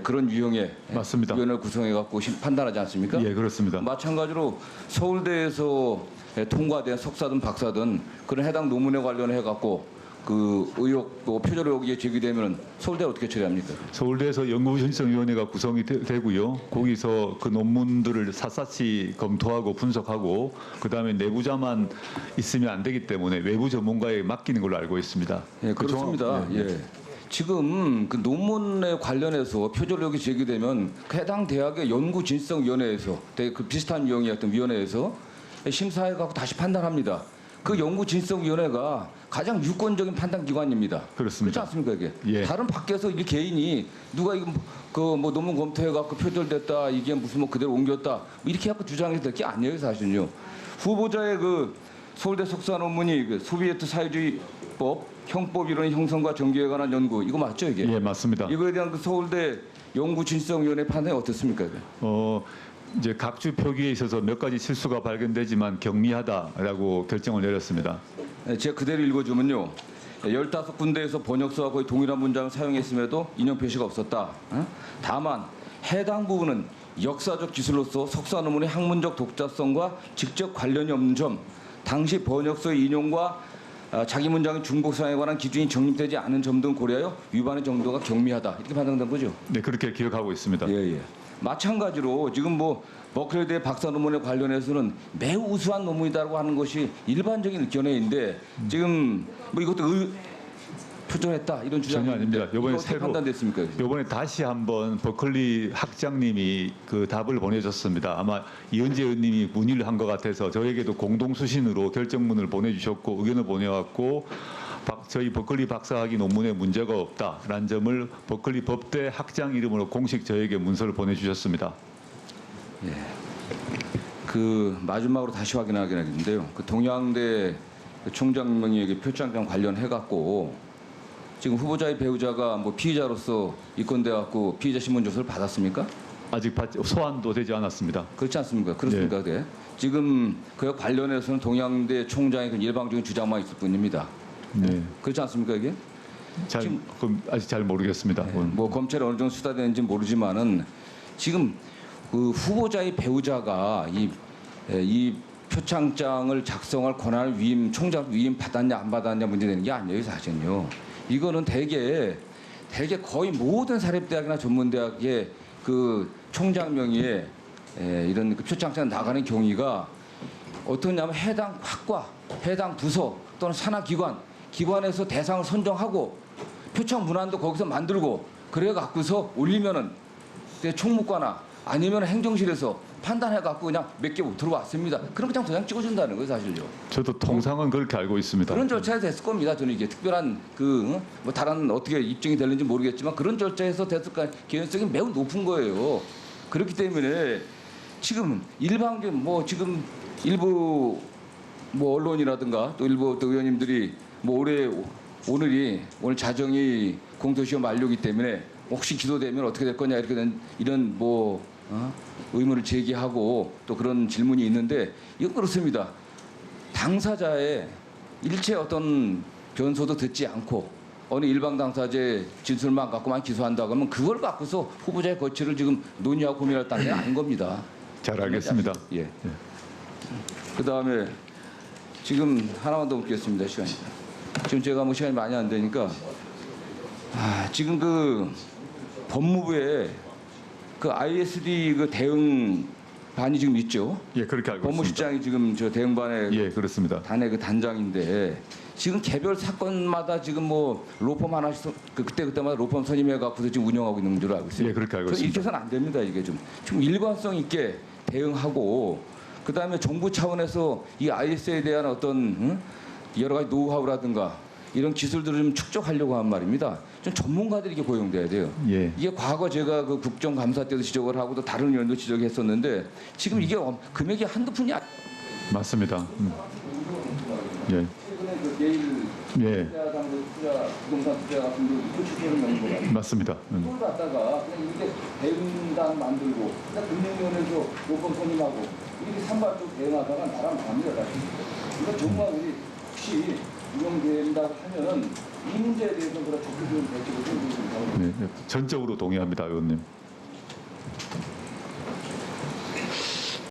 Speaker 16: 그런 유형의
Speaker 1: 맞습니다.
Speaker 16: 위원회를 구성해갖고 판단하지 않습니까?
Speaker 1: 예, 그렇습니다.
Speaker 16: 마찬가지로 서울대에서 통과된 석사든 박사든 그런 해당 논문에 관련해갖고 그 의혹 또 표절 의혹이 제기되면 서울대 어떻게 처리합니까?
Speaker 1: 서울대에서 연구신성위원회가 구성이 되고요. 거기서 그 논문들을 샅샅이 검토하고 분석하고 그다음에 내부자만 있으면 안 되기 때문에 외부 전문가에 맡기는 걸로 알고 있습니다.
Speaker 16: 예, 그렇습니다. 예. 지금 그 논문에 관련해서 표절 의혹이 제기되면 그 해당 대학의 연구진성위원회에서 되게 그 비슷한 유형의 어떤 위원회에서 심사해갖고 다시 판단합니다. 그 연구진성위원회가 가장 유권적인 판단 기관입니다.
Speaker 1: 그렇습니다.
Speaker 16: 그렇지 않습니까 이게?
Speaker 1: 예.
Speaker 16: 다른 밖에서 이 개인이 누가 이거 그 뭐 논문 검토해갖고 표절됐다 이게 무슨 뭐 그대로 옮겼다 뭐 이렇게 해갖고 주장해도 될 게 아니에요 사실은요. 후보자의 그 서울대 석사 논문이 그 소비에트 사회주의법 형법 이론 형성과 전개에 관한 연구 이거 맞죠 이게?
Speaker 1: 예, 맞습니다.
Speaker 16: 이거에 대한 그 서울대 연구진실성위원회 판단이 어떻습니까?
Speaker 1: 이제 각주 표기에 있어서 몇 가지 실수가 발견되지만 경미하다라고 결정을 내렸습니다.
Speaker 16: 네, 제가 그대로 읽어주면요. 15군데에서 번역서와 거의 동일한 문장을 사용했음에도 인용 표시가 없었다. 다만 해당 부분은 역사적 기술로서 석사 논문의 학문적 독자성과 직접 관련이 없는 점, 당시 번역서의 인용과 자기 문장의 중복사에 관한 기준이 정립되지 않은 점 등 고려하여 위반의 정도가 경미하다. 이렇게 판단된 거죠?
Speaker 1: 네, 그렇게 기억하고 있습니다.
Speaker 16: 예. 마찬가지로 지금 뭐 버클리대 박사 논문에 관련해서는 매우 우수한 논문이다라고 하는 것이 일반적인 견해인데 지금 뭐 이것도 표절했다 이런 주장이
Speaker 1: 전혀 아닙니다. 이번에
Speaker 16: 어떻게 판단됐습니까?
Speaker 1: 이번에 다시 한번 버클리 학장님이 그 답을 보내줬습니다. 아마 이은재 의원님이 문의를 한 것 같아서 저에게도 공동 수신으로 결정문을 보내주셨고 의견을 보내왔고 저희 버클리 박사학위 논문에 문제가 없다라는 점을 버클리 법대 학장 이름으로 공식 저에게 문서를 보내주셨습니다.
Speaker 16: 예. 그 마지막으로 다시 확인하겠는데요. 그 동양대 총장 명의의 표창장 관련해 갖고 지금 후보자의 배우자가 뭐 피의자로서 입건돼 갖고 피의자 신문 조서를 받았습니까?
Speaker 1: 아직 소환도 되지 않았습니다.
Speaker 16: 그렇지 않습니까? 그렇습니까? 네. 지금 그와 관련해서는 동양대 총장의 그 일방적인 주장만 있을 뿐입니다.
Speaker 1: 네.
Speaker 16: 그렇지 않습니까 이게?
Speaker 1: 그럼 아직 잘 모르겠습니다.
Speaker 16: 네. 뭐 검찰이 어느 정도 수사되는지 모르지만은 지금 그 후보자의 배우자가 이 표창장을 작성할 권한을 총장 위임 받았냐 안 받았냐 문제되는 게 아니에요 사실은요. 이거는 대개 거의 모든 사립대학이나 전문대학의 그 총장 명의의 이런 그 표창장 나가는 경위가 어떠냐면 해당 학과, 해당 부서 또는 산하기관에서 대상을 선정하고 표창 문안도 거기서 만들고 그래 갖고서 올리면은 총무과나 아니면 행정실에서 판단해 갖고 그냥 몇 개 못 들어왔습니다. 그럼 그냥 도장 찍어준다는 거예요 사실요.
Speaker 1: 저도 통상은 그렇게 알고 있습니다.
Speaker 16: 그런 절차에서 됐을 겁니다. 저는 이게 특별한 그 뭐 다른 어떻게 입증이 되는지 모르겠지만 그런 절차에서 됐을 가능성이 매우 높은 거예요. 그렇기 때문에 지금 일방적인 뭐 지금 일부 뭐 언론이라든가 또 일부 또 의원님들이 뭐 오늘 자정이 공소시효 만료기 때문에 혹시 기소되면 어떻게 될 거냐 이렇게 된 이런 뭐 의문을 제기하고 또 그런 질문이 있는데 이건 그렇습니다. 당사자의 일체 어떤 변소도 듣지 않고 어느 일방 당사자의 진술만 갖고만 기소한다고 하면 그걸 갖고서 후보자의 거취를 지금 논의하고 고민할 단계는 아닌 겁니다.
Speaker 1: 잘 알겠습니다.
Speaker 16: 예. 그다음에 지금 하나만 더 묻겠습니다. 시간이. 지금 제가 뭐 시간이 많이 안 되니까 지금 그 법무부에 그 ISD 그 대응반이 지금 있죠.
Speaker 1: 예, 그렇게 알고 있습니다.
Speaker 16: 법무실장이 지금 저 대응반의
Speaker 1: 예, 그렇습니다.
Speaker 16: 단의 그 단장인데 지금 개별 사건마다 지금 뭐 로펌 하나씩 그때마다 로펌 선임해 갖고서 지금 운영하고 있는 줄 알고 있어요.
Speaker 1: 예, 그렇게 알고 있습니다.
Speaker 16: 이렇게 해서는 안 됩니다. 이게 좀 일관성 있게 대응하고 그다음에 정부 차원에서 이 IS에 대한 어떤 여러 가지 노하우라든가 이런 기술들을 좀 축적하려고 한 말입니다. 좀 전문가들이 이게 고용돼야 돼요.
Speaker 1: 예.
Speaker 16: 이게 과거 제가 그 국정감사 때도 지적을 하고 또 다른 의원도 지적했었는데 지금 이게 금액이 한두 푼이
Speaker 1: 맞습니다. 예. 예.
Speaker 16: 부동산 투자 같은 거 추진을 넣는 거예요.
Speaker 1: 맞습니다.
Speaker 16: 그걸 갖다가 그냥 이게 대응단 만들고 그냥 금융위원회에서 로펌 선임하고 이렇게 산발적으로 대응하다가 나라 망합니다. 그러니까 정말 우리 혹시 운영된다고 하면은 이 문제에 대해서 그런 적극적인 대책을 세우고 있습니다.
Speaker 1: 네, 전적으로 동의합니다, 의원님.